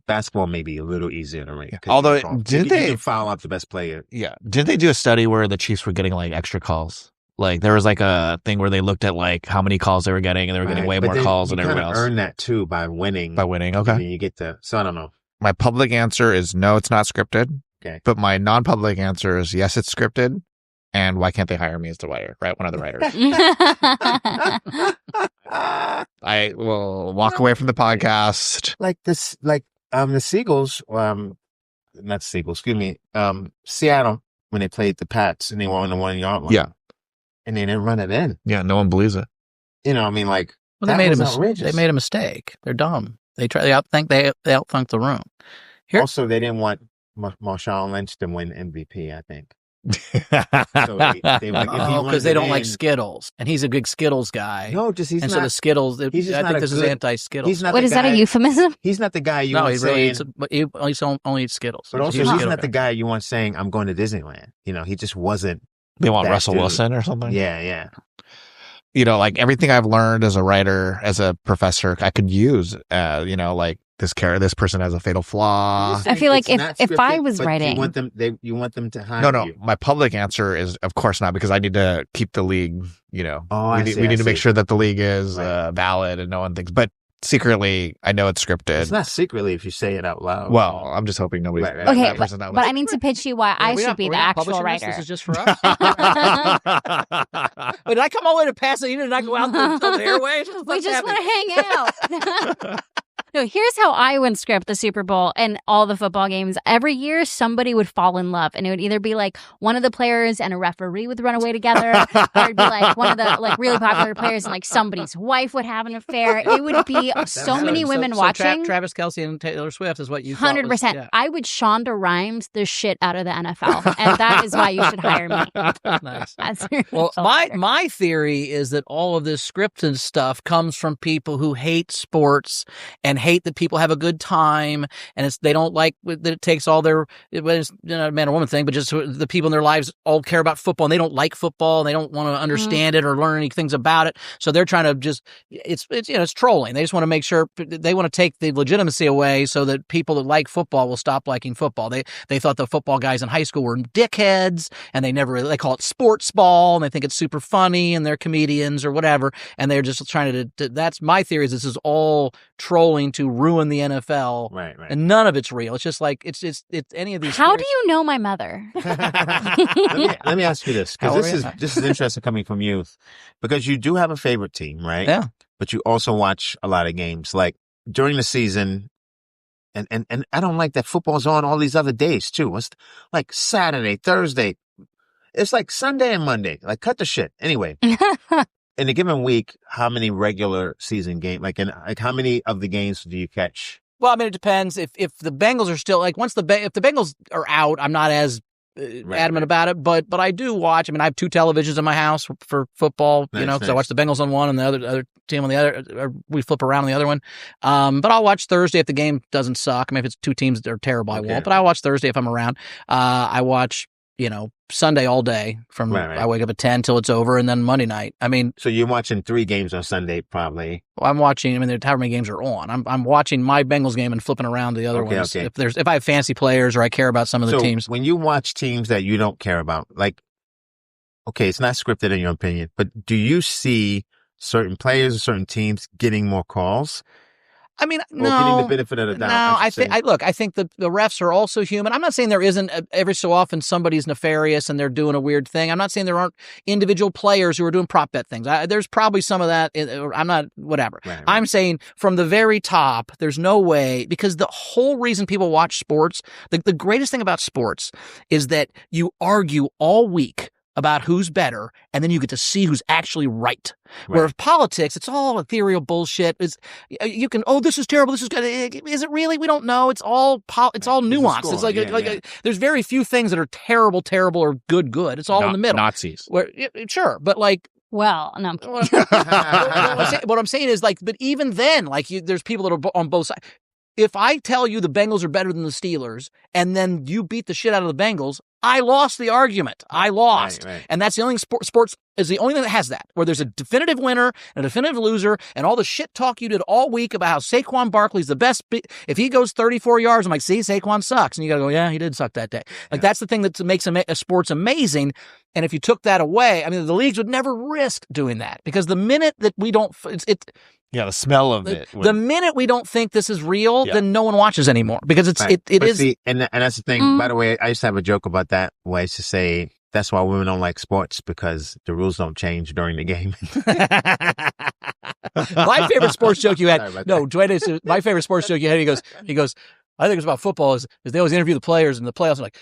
basketball may be a little easier to rig. Although, you can foul out the best player. Yeah. Didn't they do a study where the Chiefs were getting like extra calls? Like there was like a thing where they looked at like how many calls they were getting, and they were getting way more calls than everyone else. You earn that too by winning. Okay. I mean, you get so I don't know. My public answer is no, it's not scripted. Okay. But my non-public answer is yes, it's scripted. And why can't they hire me as the writer, right? One of the writers. I will walk away from the podcast. Like this, like the Seagulls, not Seagulls, excuse me, Seattle, when they played the Pats and they were on the 1 yard line. Yeah. And they didn't run it in. Yeah, no one believes it. You know, I mean, like, well, they made a mistake. They're dumb. They outthink the room. Here. Also, they didn't want Marshawn Lynch to win MVP, I think. So they like, because they don't like Skittles, and he's a big Skittles guy. No, just he's and not. So the Skittles. I think this is anti-Skittles. Wait, is that a euphemism? He's not the guy you no, want he saying. Really he only eats Skittles. But also, he's not the guy you want saying, "I'm going to Disneyland." You know, he just wasn't. They want Russell Wilson or something. Yeah. You know, like everything I've learned as a writer, as a professor, I could use. You know, like this person has a fatal flaw. I feel like if I was writing, you want them to hire No. you. My public answer is, of course not, because I need to keep the league. You know, we need to make sure that the league is valid and no one thinks. But secretly, I know it's scripted. It's not secretly if you say it out loud. Well, I'm just hoping nobody. Right. Okay, but I need to pitch you why I should be the actual writer. This is just for us. But did I come all the way to Pasadena and I go out the airways? We just want to hang out. No, here's how I would script the Super Bowl and all the football games. Every year, somebody would fall in love, and it would either be like one of the players and a referee would run away together, or it'd be like one of the like really popular players and like somebody's wife would have an affair. It would be so many women watching. Travis Kelce and Taylor Swift is what you 100%. Yeah. I would Shonda Rhimes the shit out of the NFL, and that is why you should hire me. Nice. Well, my theory is that all of this scripted stuff comes from people who hate sports and hate that people have a good time, and they don't like that it takes all their, it's not a man or woman thing, but just the people in their lives all care about football, and they don't like football, and they don't want to understand it or learn any things about it. So they're trying to just, it's trolling. They just want to make sure, they want to take the legitimacy away so that people that like football will stop liking football. They thought the football guys in high school were dickheads, and they call it sports ball, and they think it's super funny, and they're comedians or whatever, and they're just trying to that's my theory, is this is all trolling to ruin the NFL. Right. And none of it's real. It's just like it's any of these. How do you know my mother? let me ask you this, because this is interesting coming from you, because you do have a favorite team, right? Yeah. But you also watch a lot of games, like during the season. And I don't like that football's on all these other days too. It's like Saturday, Thursday. It's like Sunday and Monday. Like, cut the shit. Anyway. In a given week, how many regular season games, like how many of the games do you catch? Well, I mean, it depends. If the Bengals are still, like, if the Bengals are out, I'm not as adamant about it, but I do watch. I mean, I have two televisions in my house for football, because I watch the Bengals on one and the other team on the other, or we flip around on the other one. But I'll watch Thursday if the game doesn't suck. I mean, if it's two teams that are terrible, I won't, but I'll watch Thursday if I'm around. I watch, Sunday all day from I wake up at 10 till it's over, and then Monday night. I mean, so you're watching 3 games on Sunday, probably. I'm watching. I mean, however many games are on. I'm watching my Bengals game and flipping around the other ones. Okay. If I have fancy players or I care about some of the teams. When you watch teams that you don't care about, like, okay, it's not scripted in your opinion, but do you see certain players or certain teams getting more calls? I mean, or getting the benefit of the doubt. No, I think the refs are also human. I'm not saying there isn't every so often somebody's nefarious and they're doing a weird thing. I'm not saying there aren't individual players who are doing prop bet things. There's probably some of that. I'm not, whatever. Right. I'm saying from the very top, there's no way, because the whole reason people watch sports, the greatest thing about sports is that you argue all week about who's better, and then you get to see who's actually right. Whereas politics, it's all ethereal bullshit. You can, this is terrible, this is good. Is it really? We don't know. It's all nuanced. It's like there's very few things that are terrible, or good. It's all in the middle. Nazis. Sure, but like. Well, no. What I'm saying is, like, but even then, like, there's people that are on both sides. If I tell you the Bengals are better than the Steelers, and then you beat the shit out of the Bengals, I lost the argument. I lost. Right. And that's the only thing, sports is the only thing that has that, where there's a definitive winner and a definitive loser, and all the shit talk you did all week about how Saquon Barkley's the best. If he goes 34 yards, I'm like, see, Saquon sucks. And you got to go, yeah, he did suck that day. Like, that's the thing that makes a sports amazing. And if you took that away, I mean, the leagues would never risk doing that, because the minute that we don't, the smell of it. The minute we don't think this is real, then no one watches anymore, because it is. See, and that's the thing. By the way, I used to have a joke about that, where I used to say that's why women don't like sports, because the rules don't change during the game. My favorite sports joke you had. No, Dwayne, my favorite sports joke you had. He goes, I think it's about football is they always interview the players in the playoffs and like,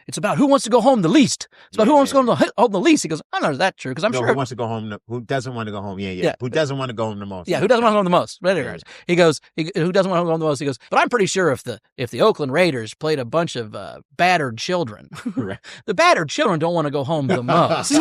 it's about who wants to go home the least. It's about who wants to go home the least. He goes, I don't know, is that true? Because I'm sure. Who wants to go home? Who doesn't want to go home? Yeah. Who doesn't want to go home the most? Yeah, who doesn't want to go home the most? He goes, who doesn't want to go home the most? He goes, but I'm pretty sure if the Oakland Raiders played a bunch of battered children, the battered children don't want to go home the most.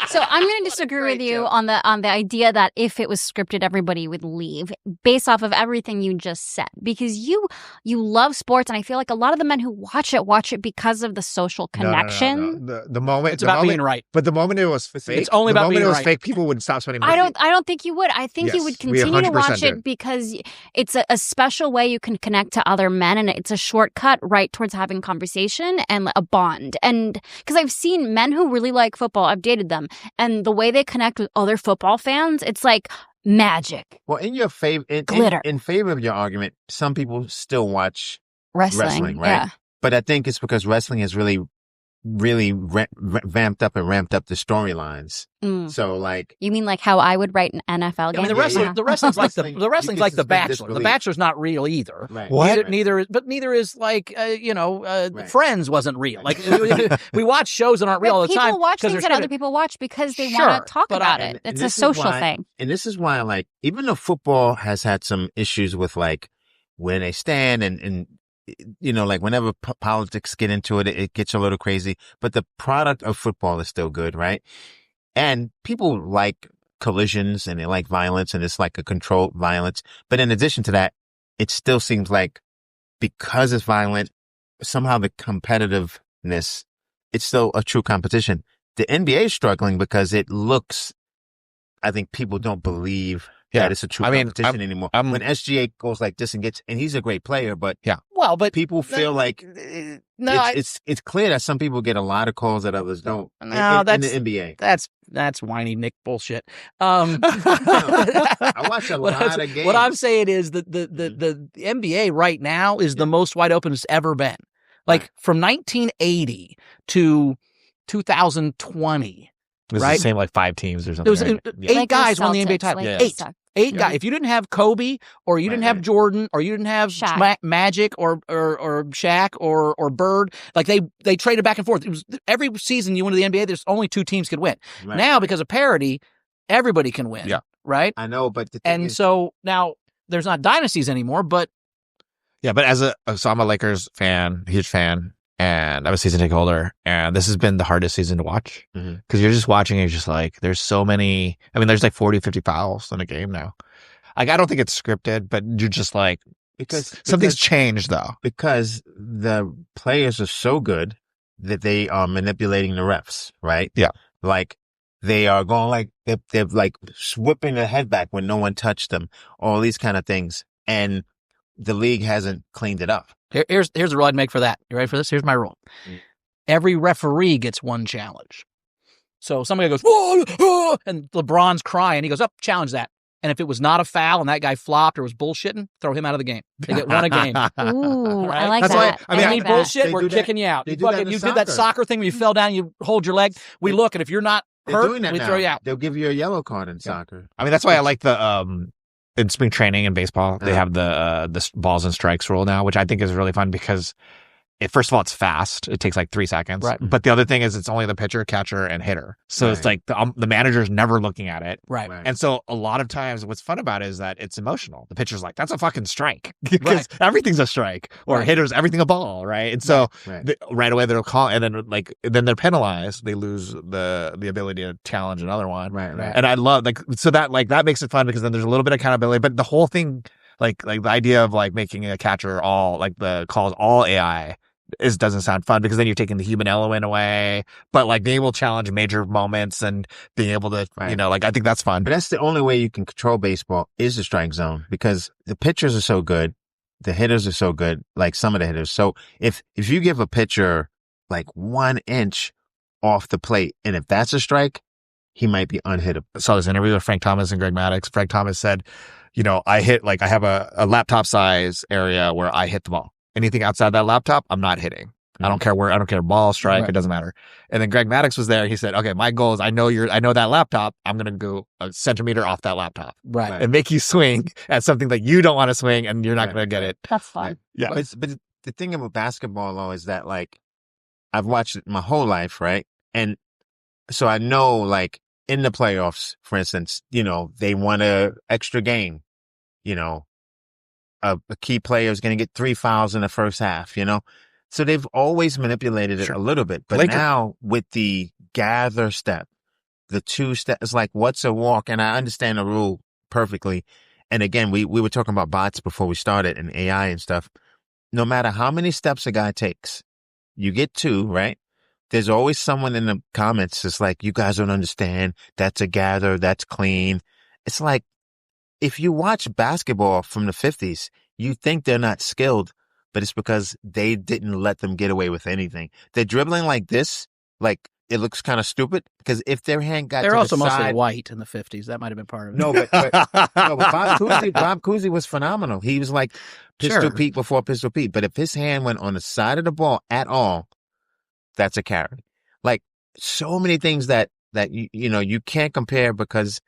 So I'm going to disagree with you on the idea that if it was scripted, everybody would leave based off of everything you just said, because you love sports, and I feel like a lot of the men who watch it because of the social connection. No. The moment it's about being right, but the moment it was fake, it's only about being right. The moment it was fake, people would stop spending money. I don't think you would. I think you would continue to watch it because it's a special way you can connect to other men, and it's a shortcut right towards having conversation and a bond. And because I've seen men who really like football, I've dated them, and the way they connect with other football fans, it's like magic. Well, in your favor, in favor of your argument, some people still watch wrestling, right? Yeah. But I think it's because wrestling has really vamped up the storylines. So like, you mean like how I would write an NFL game? I mean, the wrestling's like the Bachelor. The Bachelor's not real either. Right. What? Neither is like Friends wasn't real. Like we watch shows that aren't real all the time. People watch things that other people watch because they want to talk about it. It's a social thing. And this is why, like, even though football has had some issues with like where they stand and like whenever politics get into it, it gets a little crazy, but the product of football is still good, right? And people like collisions and they like violence, and it's like a controlled violence. But in addition to that, it still seems like because it's violent, somehow the competitiveness, it's still a true competition. The NBA is struggling because it looks, I think people don't believe that it's a true competition anymore. When SGA goes like this and he's a great player, but but people feel like it's clear that some people get a lot of calls that others don't. In the NBA. That's whiny Nick bullshit. I watch a lot of games. What I'm saying is that the NBA right now is the most wide open it's ever been. Like from 1980 to 2020. It was the same like 5 teams or something. There was 8 guys won the NBA title. Like 8 guys. If you didn't have Kobe, or you didn't have Jordan, or you didn't have Magic, or Shaq, or Bird, like they traded back and forth. It was every season you went to the NBA. There's only 2 teams could win. Right. Now because of parity, everybody can win. Yeah. Right. I know, but so now there's not dynasties anymore. But but so I'm a Lakers fan, huge fan. And I'm a season ticket holder, and this has been the hardest season to watch because you're just watching and you're just like, there's so many. I mean, there's like 40, 50 fouls in a game now. Like, I don't think it's scripted, but you're just like, because something's changed though. Because the players are so good that they are manipulating the refs, right? Yeah. Like they are going like, they're like whipping their head back when no one touched them, all these kind of things. And the league hasn't cleaned it up. Here's the rule I'd make for that. You ready for this? Here's my rule. Every referee gets one challenge. So somebody goes, whoa, and LeBron's crying. He goes, challenge that. And if it was not a foul and that guy flopped or was bullshitting, throw him out of the game. They get one a game. Ooh, right? I like That's that. Why, I mean, any bullshit, we're kicking you out. You did that soccer thing where you fell down, you hold your leg. We look, and if you're not hurt, we throw you out. They'll give you a yellow card in soccer. I mean, that's why I like the in spring training and baseball, they have the balls and strikes rule now, which I think is really fun because first of all, it's fast. It takes like 3 seconds. Right. But the other thing is it's only the pitcher, catcher, and hitter. So it's like the manager's never looking at it. Right. And so a lot of times what's fun about it is that it's emotional. The pitcher's like, that's a fucking strike. Because everything's a strike. Or hitter's everything a ball, right? And so right away they'll call, and then they're penalized. They lose the ability to challenge another one. Right. And I love that makes it fun because then there's a little bit of accountability. But the whole thing, like the idea of like making a catcher all like the calls all AI doesn't sound fun because then you're taking the human element away. But like being able to challenge major moments and being able to, I think that's fun. But that's the only way you can control baseball is the strike zone because the pitchers are so good, the hitters are so good, like some of the hitters. So if you give a pitcher like 1 inch off the plate, and if that's a strike, he might be unhittable. I saw this interview with Frank Thomas and Greg Maddux. Frank Thomas said, I have a laptop size area where I hit the ball. Anything outside that laptop, I'm not hitting. I don't care where, I don't care ball, strike, Right. it doesn't matter. And then Greg Maddux was there. He said, okay, my goal is I know that laptop. I'm going to go a centimeter off that laptop Right. and make you swing at something that you don't want to swing and you're not going to get it. That's fun. Yeah. But the thing about basketball, though, is that, like, I've watched it my whole life, right? And so I know, like, in the playoffs, for instance, they want a extra game. A key player is going to get 3 fouls in the first half, So they've always manipulated it a little bit. But now with the gather step, the 2 steps, it's like, what's a walk? And I understand the rule perfectly. And again, we were talking about bots before we started and AI and stuff. No matter how many steps a guy takes, you get 2, right? There's always someone in the comments that's like, you guys don't understand. That's a gather. That's clean. It's like, if you watch basketball from the 50s, you think they're not skilled, but it's because they didn't let them get away with anything. They're dribbling like this, like it looks kind of stupid, because if their hand got They're to also the mostly side, white in the 50s. That might have been part of it. No, but Bob Cousy was phenomenal. He was like Pistol Pete before Pistol Pete. But if his hand went on the side of the ball at all, that's a carry. Like, so many things that you can't compare, because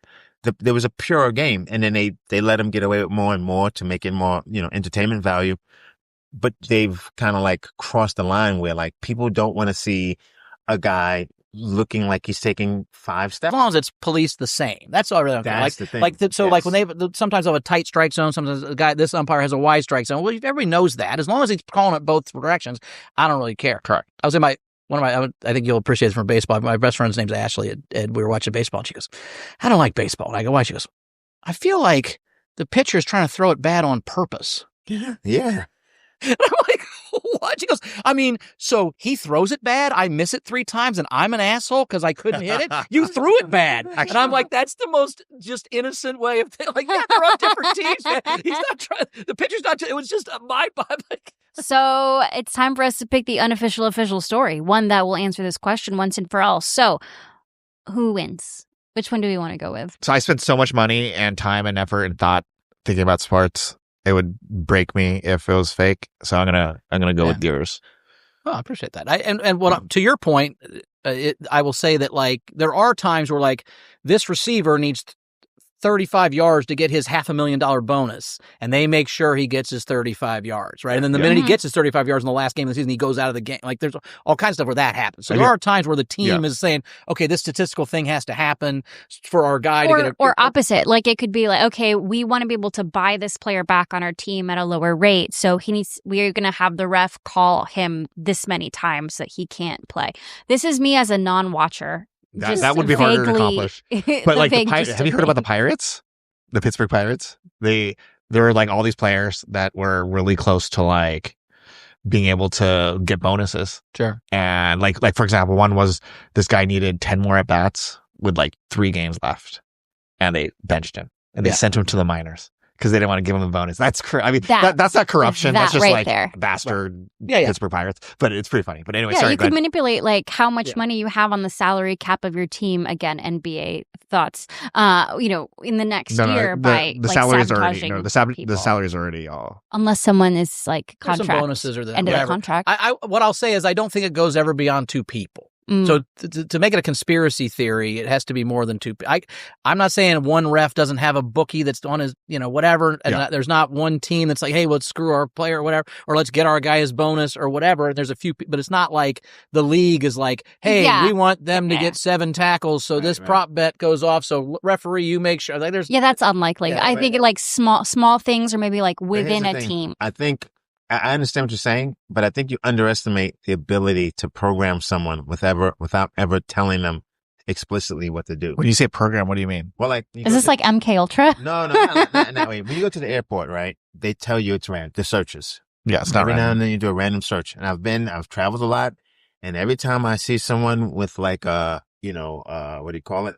there was a pure game, and then they let him get away with more and more to make it more, entertainment value. But they've kind of like crossed the line where, like, people don't want to see a guy looking like he's taking 5 steps. As long as it's policed the same. That's all I really care. That's the thing. Like, like when sometimes they have a tight strike zone, sometimes this umpire has a wide strike zone. Well, everybody knows that. As long as he's calling it both directions, I don't really care. Correct. I was in I think you'll appreciate this from baseball. My best friend's name's Ashley, and we were watching baseball, and she goes, I don't like baseball. And I go, why? She goes, I feel like the pitcher is trying to throw it bad on purpose. Yeah. And I'm like, what? She goes, I mean, so he throws it bad, I miss it 3 times, and I'm an asshole because I couldn't hit it? You threw it bad. And I'm like, that's the most just innocent way of like, yeah, they're on different teams, man. He's not trying, the pitcher's not, it was just my like. So it's time for us to pick the unofficial official story, one that will answer this question once and for all. So who wins? Which one do we want to go with? So I spent so much money and time and effort and thought thinking about sports. It would break me if it was fake. So I'm gonna go with yours. Oh, I appreciate that. And what to your point, I will say that, like, there are times where, like, this receiver needs 35 yards to get his $500,000 bonus, and they make sure he gets his 35 yards, right? And then the minute he gets his 35 yards in the last game of the season, he goes out of the game. Like, there's all kinds of stuff where that happens. So there are times where the team is saying, okay, this statistical thing has to happen for our guy to get or opposite. Like, it could be like, okay, we want to be able to buy this player back on our team at a lower rate, so we're going to have the ref call him this many times that he can't play. This is me as a non-watcher. That would be harder to accomplish. But like, have you heard about the Pirates? The Pittsburgh Pirates? There were like all these players that were really close to like being able to get bonuses. Sure. And like for example, one was this guy needed 10 more at bats with like 3 games left, and they benched him and they sent him to the minors because they didn't want to give him a bonus. That's that's not corruption. That's just right like bastard Pittsburgh Pirates. But it's pretty funny. But anyway, sorry. You could manipulate like how much money you have on the salary cap of your team. Again, NBA thoughts. In the next year by the like salary is sabotaging already the salary is already all. Unless someone is like contract some bonuses or end of the contract. What I'll say is I don't think it goes ever beyond 2 people. So to make it a conspiracy theory, it has to be more than 2. I'm not saying one ref doesn't have a bookie that's on his, whatever. And there's not one team that's like, hey, let's screw our player or whatever, or let's get our guy his bonus or whatever. There's a few, but it's not like the league is like, hey, we want them to get 7 tackles. So this prop bet goes off. So referee, you make sure. Like, that's unlikely. I think like small things or maybe like within a team. I think I understand what you're saying, but I think you underestimate the ability to program someone without ever telling them explicitly what to do. When you say program, what do you mean? Well, like, is this like MK Ultra? No, not that way. When you go to the airport, right, they tell you it's random. The searches. Yeah, it's not every random. now and then you do a random search. And I've traveled a lot, and every time I see someone with like what do you call it?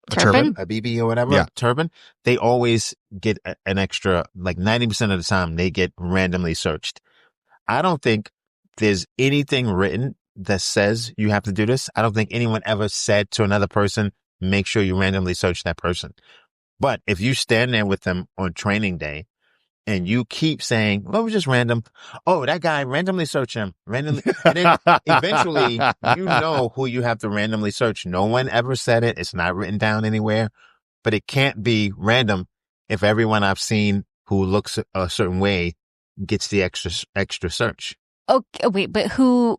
Turban? A BB or whatever, turban, they always get an extra, like 90% of the time, they get randomly searched. I don't think there's anything written that says you have to do this. I don't think anyone ever said to another person, make sure you randomly search that person. But if you stand there with them on training day and you keep saying, well, it was just random. Oh, that guy, randomly search him. Randomly. And then eventually, you know who you have to randomly search. No one ever said it. It's not written down anywhere. But it can't be random if everyone I've seen who looks a certain way gets the extra search. Okay, wait, but who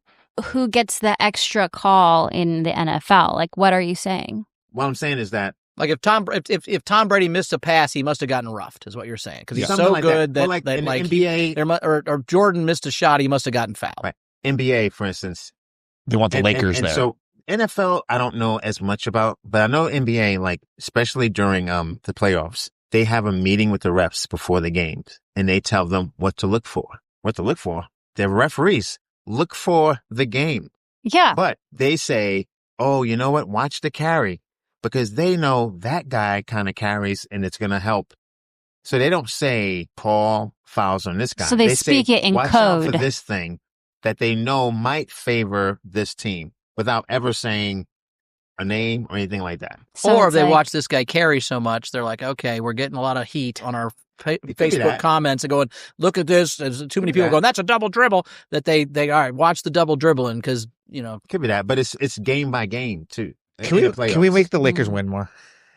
gets the extra call in the NFL? Like, what are you saying? What I'm saying is that, like if Tom Brady missed a pass, he must have gotten roughed, is what you're saying, because he's something so like good that. that, Well, like in NBA, or Jordan missed a shot, he must have gotten fouled. Right. NBA, for instance, They want the Lakers and there. So NFL, I don't know as much about, but I know NBA, like especially during the playoffs, they have a meeting with the refs before the games, and they tell them what to look for. What to look for? They're referees. Look for the game. Yeah. But they say, oh, you know what? Watch the carry, because they know that guy kind of carries and it's going to help. So they don't say Paul fouls on this guy. So they speak say, it in watch code. out for this thing that they know might favor this team without ever saying a name or anything like that. So Or if it's they like- watch this guy carry so much, they're like, okay, we're getting a lot of heat on our Facebook that. comments and going, look at this. There's too many people that. going, that's a double dribble. That they all right, watch the double dribbling, because, you know. Could be that, but it's game by game too. Can we make the Lakers win more?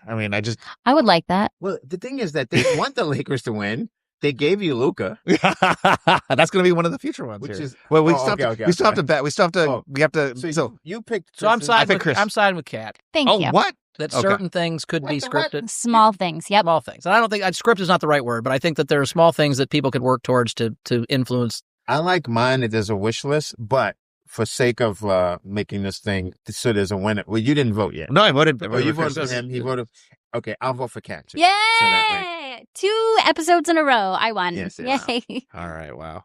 I mean, I would like that. Well, the thing is that they want the Lakers to win. They gave you Luka, that's going to be one of the future ones. which here. is Well, we oh, still have okay, to, okay, we still have okay. to bet. We still have to. Oh. We have to. So you picked. So I'm Tristan. siding think with, Chris- I'm siding with Kat. Thank Oh, you. what? That Okay. certain things could be What the what? scripted. Small things. Yep. Small things. And I don't think script is not the right word, but I think that there are small things that people could work towards to influence. I like mine that there's a wish list, but for sake of making this thing so there's a winner. Well, you didn't vote yet. No, I voted. Oh, you voted for him. He voted. Okay, I'll vote for Cat too. Yay! So that 2 episodes in a row. I won. Yes, yes. Yay. All right. Wow.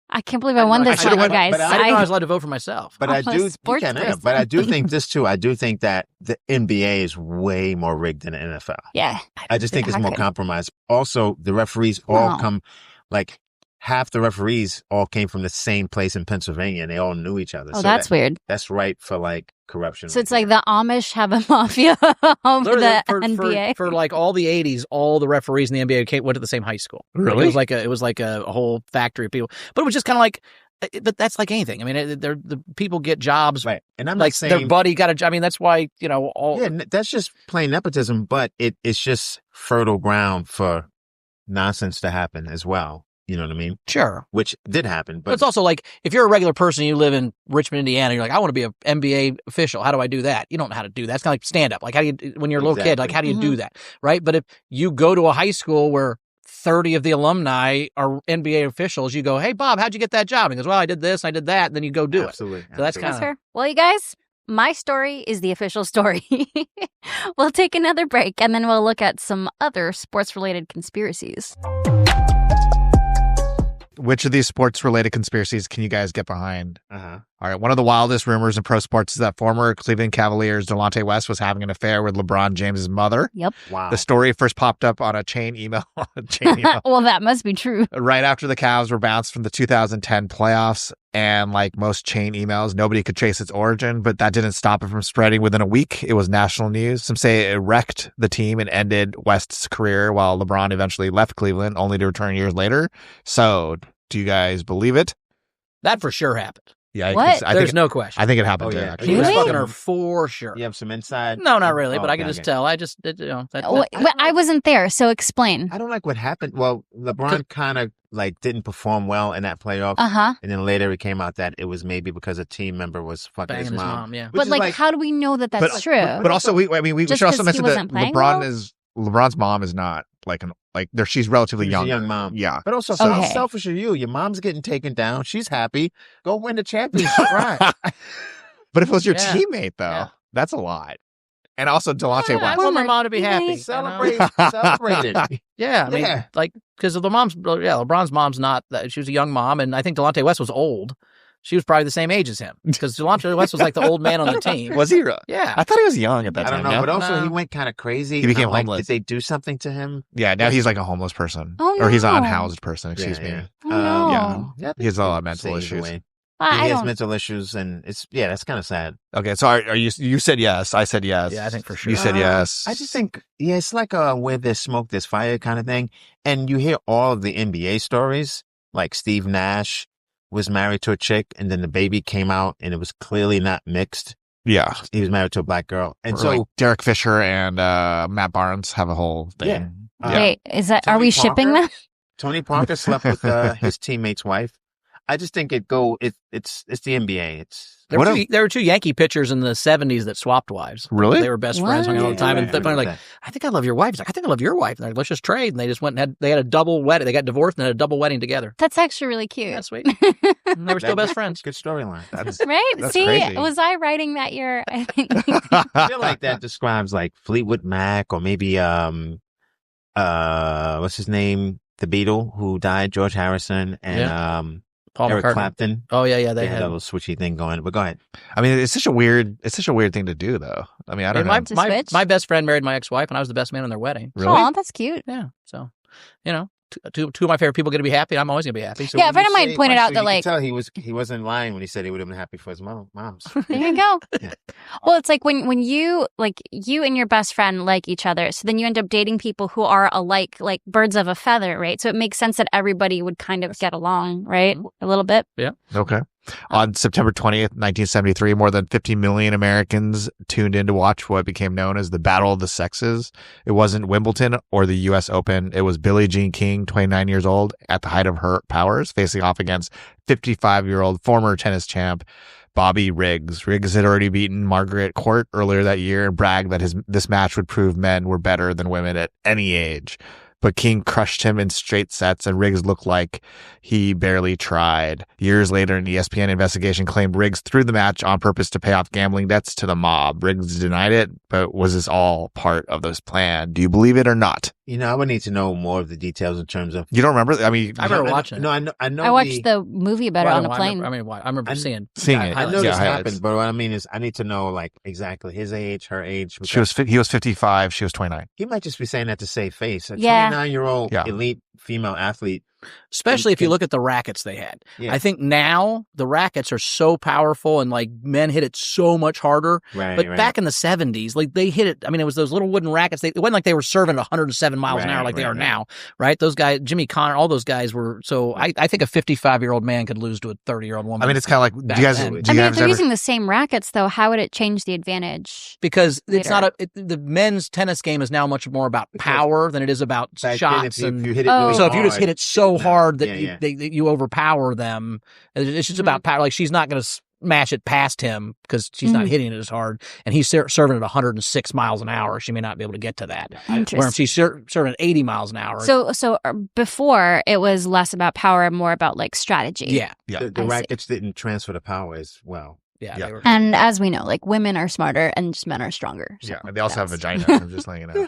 I can't believe I won I this should've one, you won, guys. but I didn't know I was allowed to vote for myself. But I'm I a do. You sports can have. person. But I do think this too. I do think that the NBA is way more rigged than the NFL. Yeah. I just think it's How more could- compromised. Also, the referees all Wow. come, like half the referees all came from the same place in Pennsylvania, and they all knew each other. Oh, So that's weird. That's right for like corruption. So it's right like the Amish have a mafia over Literally, the for, NBA. for like all the 80s, all the referees in the NBA went to the same high school. Really? It was like a whole factory of people. But it was just kind of like, but that's like anything. I mean, the people get jobs. Right. And I'm Like not saying their buddy got a job. I mean, that's why, you know, all. yeah, that's just plain nepotism, but it's just fertile ground for nonsense to happen as well. You know what I mean? Sure. Which did happen, But it's also like, if you're a regular person, you live in Richmond, Indiana, you're like, I want to be an NBA official. How do I do that? You don't know how to do that. It's kind of like stand up. Like, how do you, when you're a little kid, like, how do you do that? Right. But if you go to a high school where 30 of the alumni are NBA officials, you go, hey, Bob, how'd you get that job? And he goes, well, I did this, I did that. And then you go do absolutely, it. So that's absolutely. kind That's of. fair. Well, you guys, my story is the official story. We'll take another break and then we'll look at some other sports-related conspiracies. Which of these sports-related conspiracies can you guys get behind? Uh-huh. All right. One of the wildest rumors in pro sports is that former Cleveland Cavaliers Delonte West was having an affair with LeBron James's mother. Yep. Wow. The story first popped up on a chain email. Well, that must be true. Right after the Cavs were bounced from the 2010 playoffs. And like most chain emails, nobody could trace its origin, but that didn't stop it from spreading within a week. It was national news. Some say it wrecked the team and ended West's career while LeBron eventually left Cleveland, only to return years later. So do you guys believe it? That for sure happened. Yeah. What? There's no question. I think it happened Oh, too, yeah. actually. He was Really? fucking her for sure. You have some inside? No, not really, Oh, but I can okay, just okay. tell. I just, you know, Well, I wasn't there, so explain. I don't like what happened. Well, LeBron kind of like didn't perform well in that playoff. Uh-huh. And then later it came out that it was maybe because a team member was fucking banging his his mom. mom, yeah. Which But is like, how do we know that that's true? But also, we Just should also 'cause he mention that wasn't playing well? LeBron's mom is not she's relatively She's a young. young mom. Yeah. But also, Okay. how selfish are you? Your mom's getting taken down. She's happy. Go win the championship. Right. But if it was your Yeah. teamate, though, Yeah. that's a lot. And also Delonte Yeah, I West. want my mom to be You happy. guys- Celebrate it. Yeah, I mean, Yeah. like, because LeBron's mom's not that. She was a young mom, and I think Delonte West was old. She was probably the same age as him, because Delonte West was like the old man on the team. Was he? Yeah. I thought he was young at that I time. don't know, no? but also No. he went kind of crazy. He became I'm like, homeless. Did they do something to him? Yeah, now he's like a homeless person. Oh, Or he's an no. unhoused person, excuse me. Oh, no. Yeah, He has a lot of Say mental either issues. way. I He has don't. mental issues, and that's kind of sad. Okay, so are you said yes. I said yes. Yeah, I think for sure. You said yes. I just think, it's like where there's smoke, there's fire kind of thing. And you hear all of the NBA stories, like Steve Nash was married to a chick, and then the baby came out, and it was clearly not mixed. Yeah. He was married to a black girl. And Or so like Derek Fisher and Matt Barnes have a whole thing. Yeah. Wait, is that? Are Tony we shipping Parker- them? Tony Parker slept with his teammate's wife. I just think it's the NBA. There were two Yankee pitchers in the 70s that swapped wives. Really? They were best friends, hung out all the time. Yeah, And they're like, that. I think I love your wife. He's like, I think I love your wife. They're like, let's just trade. And they just went and had a double wedding. They got divorced and had a double wedding together. That's actually really cute. Yeah, sweet. And they were still best friends. Good storyline. Right? That's See, crazy. was I writing that year? I think. I feel like that describes like Fleetwood Mac or maybe what's his name? The Beatle who died, George Harrison, and Paul Eric McCartney. Clapton. Oh yeah, They had a little switchy thing going. But go ahead. I mean, it's such a weird thing to do, though. I mean, I don't know. To switch? My best friend married my ex-wife, and I was the best man on their wedding. Really? Aw, that's cute. Yeah, so two of my favorite people going to be happy, and I'm always going to be happy. So Yeah, a when friend you of mine say- pointed so out you that, can like- tell he wasn't lying when he said he would have been happy for his moms. There you go. Yeah. Well, it's like when you and your best friend like each other, so then you end up dating people who are alike, like birds of a feather, right? So it makes sense that everybody would kind of get along, right? A little bit. Okay. On September 20th, 1973, more than 50 million Americans tuned in to watch what became known as the Battle of the Sexes. It wasn't Wimbledon or the U.S. Open. It was Billie Jean King, 29 years old, at the height of her powers, facing off against 55-year-old former tennis champ Bobby Riggs. Riggs had already beaten Margaret Court earlier that year and bragged that this match would prove men were better than women at any age. But King crushed him in straight sets, and Riggs looked like he barely tried. Years later, an ESPN investigation claimed Riggs threw the match on purpose to pay off gambling debts to the mob. Riggs denied it, but was this all part of this plan? Do you believe it or not? I would need to know more of the details in terms of. You don't remember? I mean, I remember watching it. No, I know. I watched the movie about it on a plane. I remember seeing seeing that. it. I know Yeah, this highlights. happened, but what I mean is, I need to know like exactly his age, her age. He was 55. She was 29. He might just be saying that to save face. A Yeah. 29-year-old Yeah. elite female athlete. Especially if you look at the rackets they had. Yeah. I think now the rackets are so powerful and like men hit it so much harder. Right. But back in the 70s, like they hit it. I mean, it was those little wooden rackets. It wasn't like they were serving at 107 miles an hour like they are now, right? Those guys, Jimmy Connor, all those guys were. So I think a 55-year-old man could lose to a 30-year-old woman. I mean, it's kind of like, do you guys, then. do I you mean, if guys they're ever, using the same rackets, though, how would it change the advantage? because it's later. not the men's tennis game is now much more about power than it is about Back then, shots. if you hit it Oh. really So if you just hard, hit it so hard that Yeah, that you overpower them, it's just about power. Like she's not going to smash it past him because she's not hitting it as hard, and he's serving at 106 miles an hour. She may not be able to get to that. Where if she's serving at 80 miles an hour, So before it was less about power and more about like strategy. yeah, the I see. rackets didn't transfer the power as well. yeah. Yeah. They were, And as we know, like women are smarter and just men are stronger. So yeah, they also have that's- vagina. I'm just letting you know.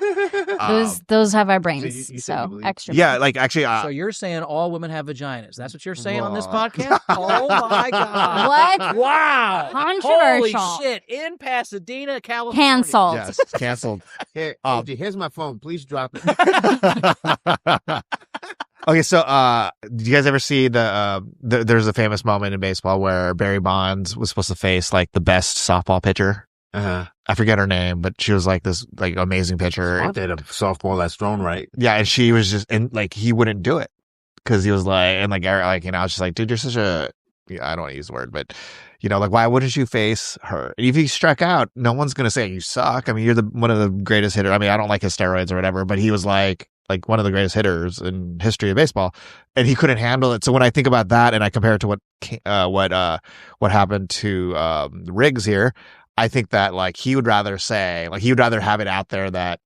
Those have our So brains. you said So, you believe- extra. Yeah, like actually, so you're saying all women have vaginas? That's what you're saying on this Well. podcast? Oh my god! What? Wow! Controversial. Holy shit! In Pasadena, California. Canceled. yes, canceled. Here, Um, AJ, here's my phone. Please drop it. Okay, so did you guys ever see there's a famous moment in baseball where Barry Bonds was supposed to face like the best softball pitcher? Uh-huh. I forget her name, but she was like this like amazing pitcher. I did a softball that's thrown right. Yeah, and she was just and like he wouldn't do it because he was like and like Eric, like I was just like, dude, you're such a I don't want to use the word, but like why wouldn't you face her? And if you struck out, no one's gonna say you suck. I mean, you're one of the greatest hitters. I mean, I don't like his steroids or whatever, but he was like one of the greatest hitters in history of baseball, and he couldn't handle it. So when I think about that and I compare it to what happened to Riggs here, I think that like he would rather have it out there that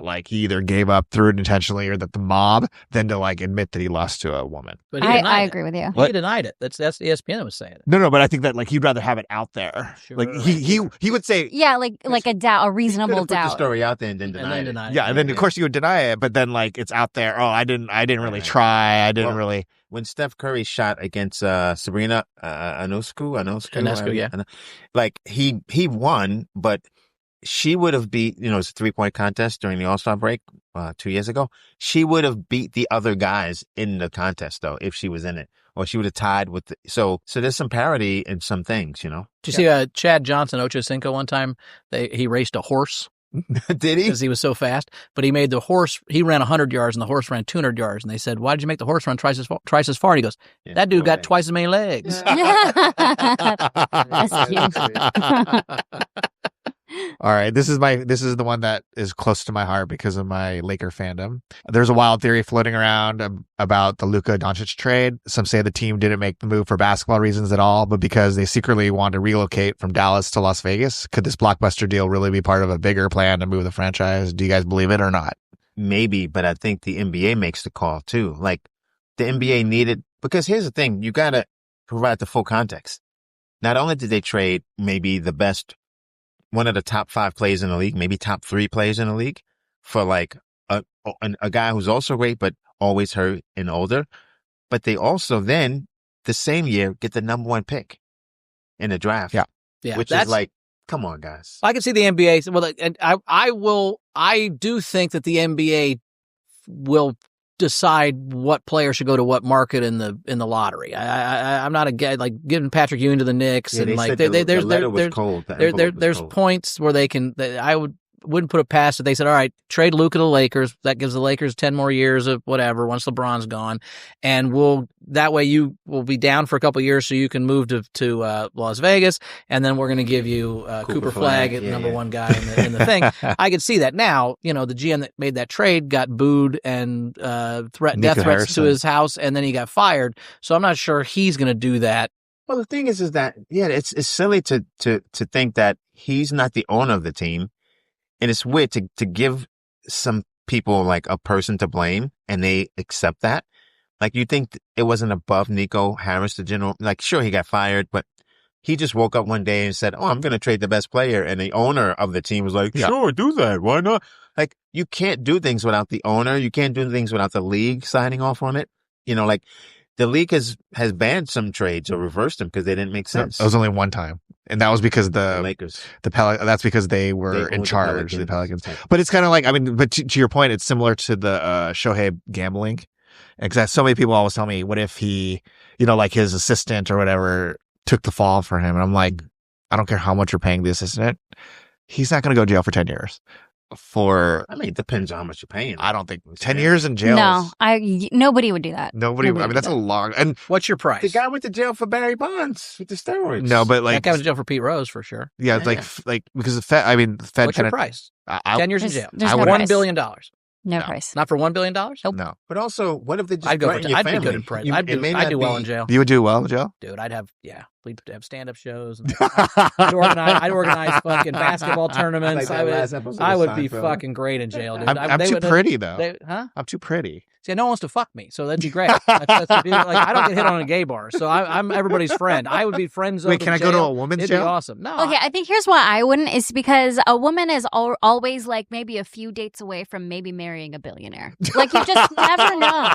like he either gave up, threw it intentionally, or that the mob than to like admit that he lost to a woman. But he I denied it. agree with you. He denied it. That's ESPN that was saying it. No, but I think that like he'd rather have it out there. Sure. Like he would say. Yeah, like a doubt, a He reasonable could've put the doubt. story out there and then And denied then it. denied it. Yeah, and then of Yeah. course you would deny it, but then like it's out there. Oh, I didn't really Right. try. I didn't Well, really. When Steph Curry shot against Sabrina Ionescu, Ionescu, yeah. like he won, but she would have beat, it was a 3-point contest during the All-Star break 2 years ago. She would have beat the other guys in the contest, though, if she was in it. Or she would have tied with so there's some parity in some things, Did you see Chad Johnson, Ocho Cinco, one time? He raced a horse. Did he? Because he was so fast. But he made the horse, he ran 100 yards and the horse ran 200 yards. And they said, why did you make the horse run twice as far? And he goes, that dude got twice as many legs. That's cute. All right, this is the one that is close to my heart because of my Laker fandom. There's a wild theory floating around about the Luka Doncic trade. Some say the team didn't make the move for basketball reasons at all, but because they secretly want to relocate from Dallas to Las Vegas. Could this blockbuster deal really be part of a bigger plan to move the franchise? Do you guys believe it or not? Maybe, but I think the NBA makes the call too. Like the NBA needed, because here's the thing, you got to provide the full context. Not only did they trade maybe the best, one of the top 5 players in the league, maybe top 3 players in the league for like a guy who's also great, but always hurt and older. But they also then the same year get the number 1 pick in the draft. Yeah. Which is like, come on, guys. I can see the NBA. Well, and I do think that the NBA will decide what player should go to what market in the lottery. I'm not like giving Patrick Ewing to the Knicks and like there's points where they can. I wouldn't put it past it. They said, all right, trade Luka to the Lakers. That gives the Lakers 10 more years of whatever once LeBron's gone, and that way you will be down for a couple of years, so you can move to Las Vegas, and then we're going to give you Cooper Flagg at number 1 guy in the thing. I could see that now. The GM that made that trade got booed and death threats to his house, and then he got fired. So I'm not sure he's going to do that. Well, the thing is that it's silly to think that he's not the owner of the team. And it's weird to give some people like a person to blame and they accept that. Like, you think it wasn't above Nico Harris, the general? Like, sure, he got fired, but he just woke up one day and said, oh, I'm going to trade the best player. And the owner of the team was like, sure, do that. Why not? Like, you can't do things without the owner. You can't do things without the league signing off on it. Like the league has banned some trades or reversed them because they didn't make sense. It was only one time. And that was because the Lakers, that's because they were in charge, the Pelicans. But it's kind of like, but to your point, it's similar to the Shohei gambling. Because so many people always tell me, what if he, like his assistant or whatever took the fall for him? And I'm like, I don't care how much you're paying the assistant. He's not going to go to jail for 10 years. It depends on how much you're paying. I don't think 10 years in jail. No, nobody would do that. Nobody would. I mean, that's a long. And what's your price? The guy went to jail for Barry Bonds with the steroids. No, but like that guy was in jail for Pete Rose for sure. Yeah, it's like because the Fed. I mean, the Fed. What's your price? 10 years in jail. There's $1 price. billion. No price. Not for $1 billion? Nope. No. But also, what if they just I'd threaten your I'd family? be good in prison. I'd do well in jail. You would do well in jail? Dude, we'd have stand-up shows. I'd organize fucking basketball tournaments. I would be fucking great in jail, dude. I'm too pretty, though. I'm too pretty. See, no one wants to fuck me, so that'd be great. That's the deal. Like, I don't get hit on a gay bar, so I'm everybody's friend. I would be friend zoned. Wait, can I go to a woman's It'd jail? Be awesome. No. Okay, I think here's why I wouldn't is because a woman is always like maybe a few dates away from maybe marrying a billionaire. Like, you just never know.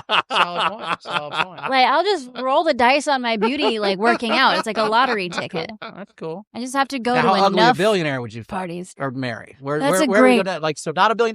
Solid point. Like, I'll just roll the dice on my beauty, like working out. It's like a lottery ticket. That's cool. I just have to go now, to how ugly enough a billionaire would you parties or marry? Where That's where would you go to, like, so not $1 billion.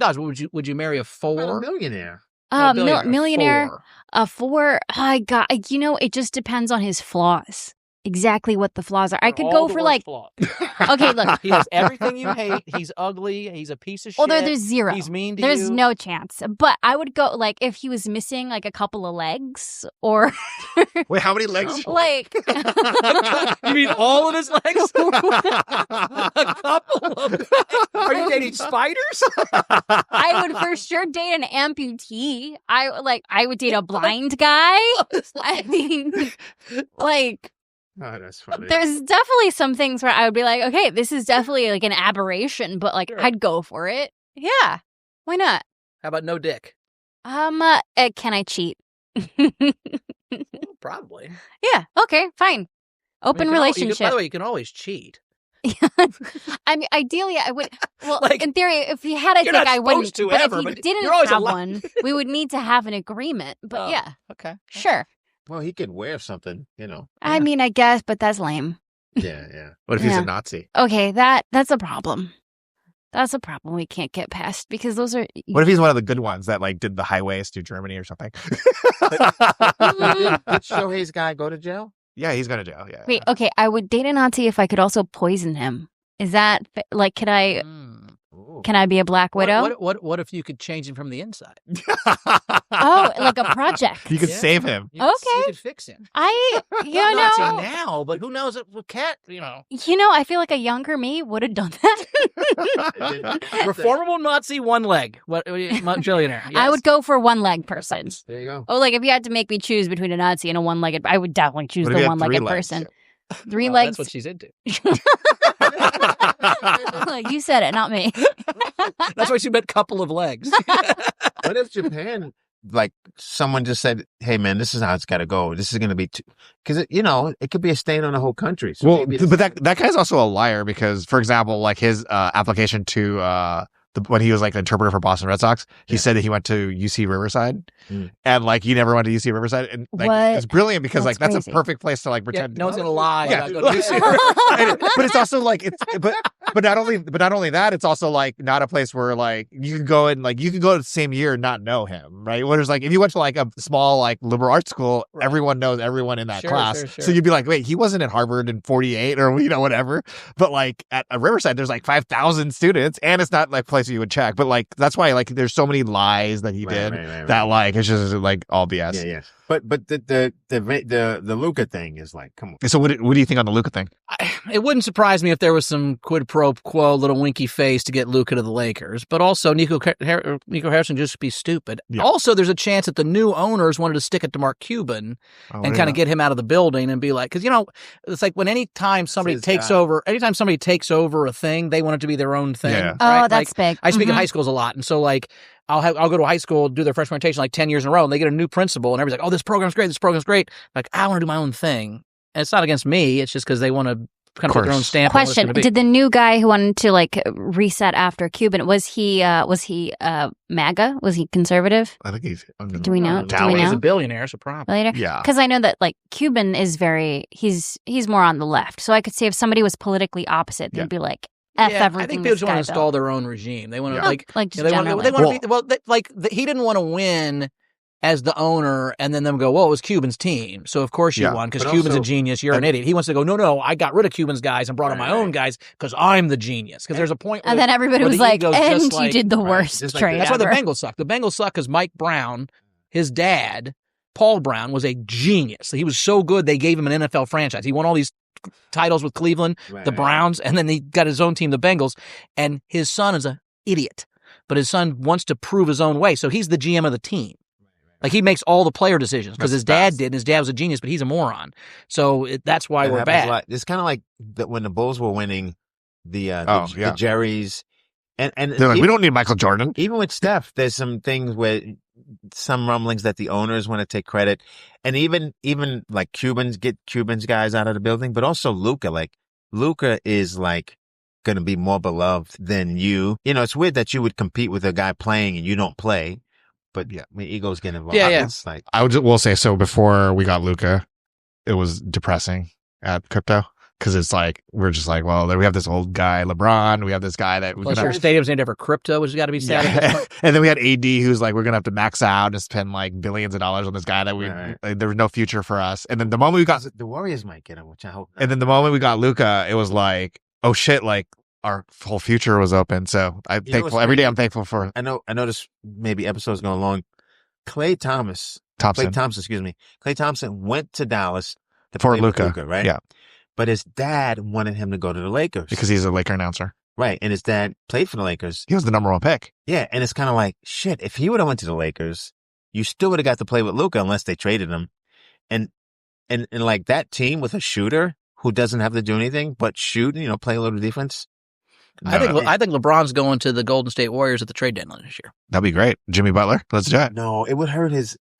Would you marry a $4? A millionaire. Millionaire. A 4. I got. It just depends on his flaws. Exactly what the flaws are. I could go for like. Okay, look. He has everything you hate. He's ugly. He's a piece of shit. Although there's 0. He's mean to you. There's no chance. But I would go like if he was missing like a couple of legs or. Wait, how many legs? Like. You mean all of his legs? A couple of legs? Are you dating spiders? I would for sure date an amputee. I would date a blind guy. I mean, like. Oh, that's funny. There's definitely some things where I would be like, okay, this is definitely like an aberration, but like Sure. I'd go for it. Yeah, why not? How about no dick? Can I cheat? Probably. Yeah. Okay. Fine. Open relationship. By the way, you can always cheat. I mean, ideally, I would. Well, Like, in theory, if he had a you're dick, not I wouldn't. supposed to But ever, if he but didn't you're always have alive. one, we would need to have an agreement. But Oh, yeah, Okay. sure. Well, he could wear something, I mean, I guess, but that's lame. Yeah. What if he's Yeah. a Nazi? Okay, that's a problem. That's a problem we can't get past because those are. What if he's one of the good ones that like did the highways to Germany or something? Did Shohei's guy go to jail? Yeah, he's going to jail. Yeah. Wait, okay. I would date a Nazi if I could also poison him. Is that like? Can I? Can I be a Black Widow? What if you could change him from the inside? Oh, like a project. You could save him. You could fix him. Nazi now, but who knows? Cat, I feel like a younger me would have done that. Reformable Nazi, one leg. What billionaire? Yes. I would go for one-leg person. There you go. Oh, like if you had to make me choose between a Nazi and a one-legged, I would definitely choose the one-legged person. 3 legs. That's what she's into. Like you said it, not me. That's why she meant couple of legs. What if Japan, like someone just said, "Hey, man, this is how it's got to go. This is going to be," because it could be a stain on the whole country. So but that guy's also a liar because, for example, like his application to when he was like an interpreter for Boston Red Sox, he said that he went to UC Riverside, and like he never went to UC Riverside, and like it's brilliant because that's a perfect place to like pretend. No one's gonna lie. Yeah, go to UC but it's also like but not only that, it's also like not a place where like you can go and like you can go the same year and not know him, right? Whereas like if you went to like a small like liberal arts school, everyone knows everyone in that class, sure. so you'd be like, wait, he wasn't at Harvard in '48 or whatever, but like at a Riverside, there's like 5,000 students, and it's not like a place you would check, but like that's why like there's so many lies that he did that like it's just like all BS. Yeah. But the Luka thing is like, come on. So what do you think on the Luka thing? It wouldn't surprise me if there was some quid pro quo, little winky face to get Luka to the Lakers, but also Nico Harrison just be stupid. Yeah. Also, there's a chance that the new owners wanted to stick it to Mark Cuban and kind of get him out of the building and be like, because it's like when anytime somebody takes over a thing, they want it to be their own thing. Yeah. Right? Oh, that's big. I speak in high schools a lot, and so like I'll go to high school, do their freshman orientation like 10 years in a row, and they get a new principal, and everybody's like, "Oh, this program's great." Like, I want to do my own thing, and it's not against me. It's just because they want to kind of put their own stamp. Question: on did the new guy who wanted to like reset after Cuban was he MAGA? Was he conservative? I think he's. Do we know? He's a billionaire, so probably. Yeah. Because I know that like Cuban is he's more on the left, so I could see if somebody was politically opposite, they'd be like. Everything. I think people just want to install their own regime. They want to he didn't want to win as the owner and then them go, well, it was Cuban's team. So of course you won because Cuban's a genius. You're an idiot. He wants to go, no, I got rid of Cuban's guys and brought in my own guys because I'm the genius. Because there's a point where, and then everybody was like, and you did the worst trade. That's why the Bengals suck. The Bengals suck because Mike Brown, his dad, Paul Brown, was a genius. He was so good they gave him an NFL franchise. He won all these titles with Cleveland, the Browns, and then he got his own team, the Bengals, and his son is an idiot, but his son wants to prove his own way, so he's the GM of the team. Like, he makes all the player decisions because his dad did, and his dad was a genius, but he's a moron. So that's why we're bad. It's kind of like when the Bulls were winning the Jerry's, and they're like, we don't need Michael Jordan. Even with Steph, there's some things where some rumblings that the owners want to take credit, and even like Cubans get Cubans guys out of the building, but also Luka. Like Luka is like going to be more beloved than you. It's weird that you would compete with a guy playing and you don't play, but egos get involved. Yeah. It's like will say so. Before we got Luka, it was depressing at crypto. Because it's like, we're just like, well, we have this old guy, LeBron. We have this guy that... Your stadium's named after crypto, which has got to be sad. Yeah. And then we had AD, who's like, we're going to have to max out and spend like billions of dollars on this guy that there was no future for us. And then the moment we got... The Warriors might get him, which I hope not. And then the moment we got Luka, it was like, oh shit, like our whole future was open. So I'm thankful. Every day I'm thankful for... I know this maybe episode's going long. Klay Thompson went to Dallas for Luka, right? Yeah. But his dad wanted him to go to the Lakers. Because he's a Laker announcer. Right. And his dad played for the Lakers. He was the number 1 pick. Yeah. And it's kind of like, shit, if he would have went to the Lakers, you still would have got to play with Luka unless they traded him. And like that team with a shooter who doesn't have to do anything but shoot, play a little defense. I think LeBron's going to the Golden State Warriors at the trade deadline this year. That'd be great. Jimmy Butler. Let's do it. No, it would hurt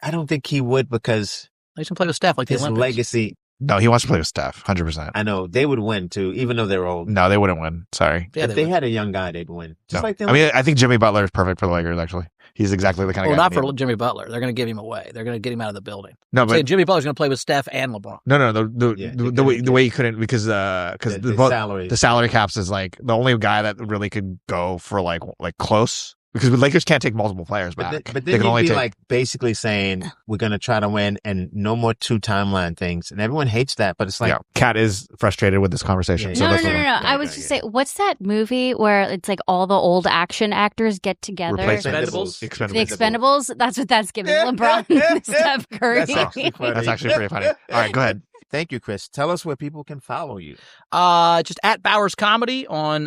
I don't think he would because he's going to play with Steph like his legacy. No, he wants to play with Steph, 100%. I know they would win too, even though they're old. No, they wouldn't win. Sorry. Yeah, If they had a young guy, they'd win. Just No. like I mean, I think Jimmy Butler is perfect for the Lakers, actually. He's exactly the kind of well, guy. not for Jimmy Butler. They're going to give him away. They're going to get him out of the building. No, Say but Jimmy Butler's going to play with Steph and LeBron. no. The way you couldn't because the salary. the salary caps is like the only guy that really could go for like close because the Lakers can't take multiple players back. But they then can only you'd be take like basically saying we're going to try to win and no more 2 timeline things, and everyone hates that. But it's like, yeah. Kat is frustrated with this conversation. Yeah, So No. that's what I was just saying, what's that movie where it's like all the old action actors get together? Expendables? The Expendables? That's what that's giving LeBron and Steph Curry. That's actually funny. That's actually pretty funny. All right, go ahead. Thank you, Chris. Tell us where people can follow you. Just at Bowers Comedy on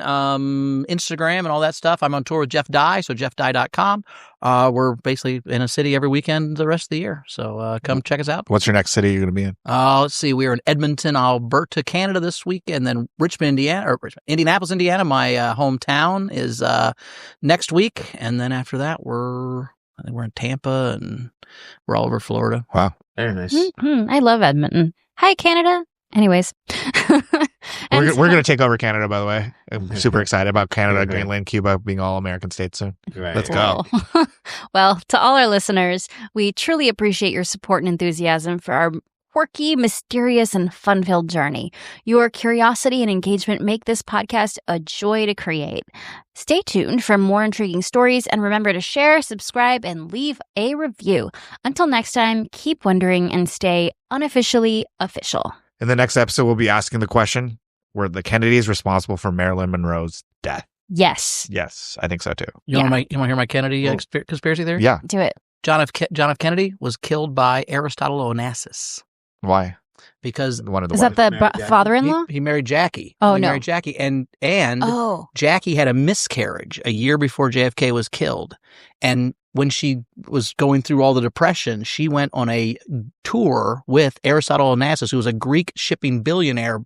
Instagram and all that stuff. I'm on tour with Jeff Dye, so jeffdye.com. We're basically in a city every weekend the rest of the year. So come check us out. What's your next city you're going to be in? Let's see. We are in Edmonton, Alberta, Canada this week, and then Indianapolis, Indiana, my hometown, is next week. And then after that, I think we're in Tampa and we're all over Florida. Wow. Very nice. I love Edmonton. Hi, Canada. Anyways. We're going to take over Canada, by the way. I'm super excited about Canada, Okay. Greenland, Cuba being all American states soon. Right. Let's go. Cool. Well, to all our listeners, we truly appreciate your support and enthusiasm for our quirky, mysterious, and fun-filled journey. Your curiosity and engagement make this podcast a joy to create. Stay tuned for more intriguing stories, and remember to share, subscribe, and leave a review. Until next time, keep wondering and stay unofficially official. In the next episode, we'll be asking the question, were the Kennedys responsible for Marilyn Monroe's death? Yes. Yes, I think so too. You want to hear my Kennedy Oh. conspiracy theory? Yeah. Do it. John F. Kennedy was killed by Aristotle Onassis Why? because One of the Is wives. that the Married Jackie? father-in-law? he married Jackie. Oh, He no. married Jackie, and Oh. Jackie had a miscarriage a year before JFK was killed. And when she was going through all the depression, she went on a tour with Aristotle Onassis, who was a Greek shipping billionaire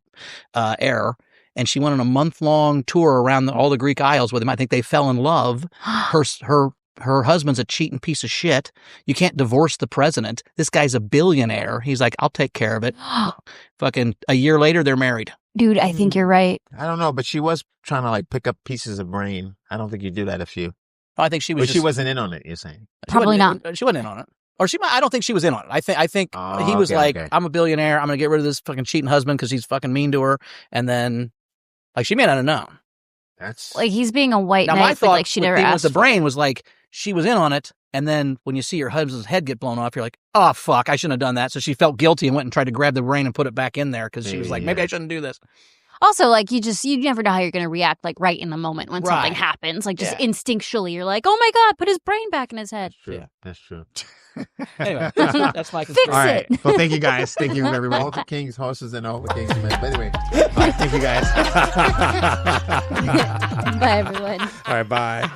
heir. And she went on a month-long tour around all the Greek Isles with him. I think they fell in love. Her husband's a cheating piece of shit. You can't divorce the president. This guy's a billionaire. He's like, I'll take care of it. Fucking a year later, they're married. Dude, I think you're right. I don't know, but she was trying to like pick up pieces of brain. I don't think you do that if you. I think she was. But she wasn't in on it. You're saying. Probably not. She wasn't in on it. Or I don't think she was in on it. I think Oh, he was okay, like, okay. I'm a billionaire. I'm going to get rid of this fucking cheating husband because he's fucking mean to her. And then, like, she may not have known. That's Like, he's being a white Now, my knight, but thought like she never with asked the for brain was like, she was in on it. And then when you see your husband's head get blown off, you're like, oh, fuck, I shouldn't have done that. So she felt guilty and went and tried to grab the brain and put it back in there because she was like, maybe I shouldn't do this. Also, like, you never know how you're going to react, like, right in the moment when something Right. happens. Like, just Yeah. instinctually, you're like, oh my God, put his brain back in his head. true. Yeah. That's true. Anyway, that's my Fix All conspiracy. right. Well, thank you guys. Thank you, everybody. All the king's horses and all the king's men. But anyway. All right, thank you guys. Bye, everyone. All right, bye.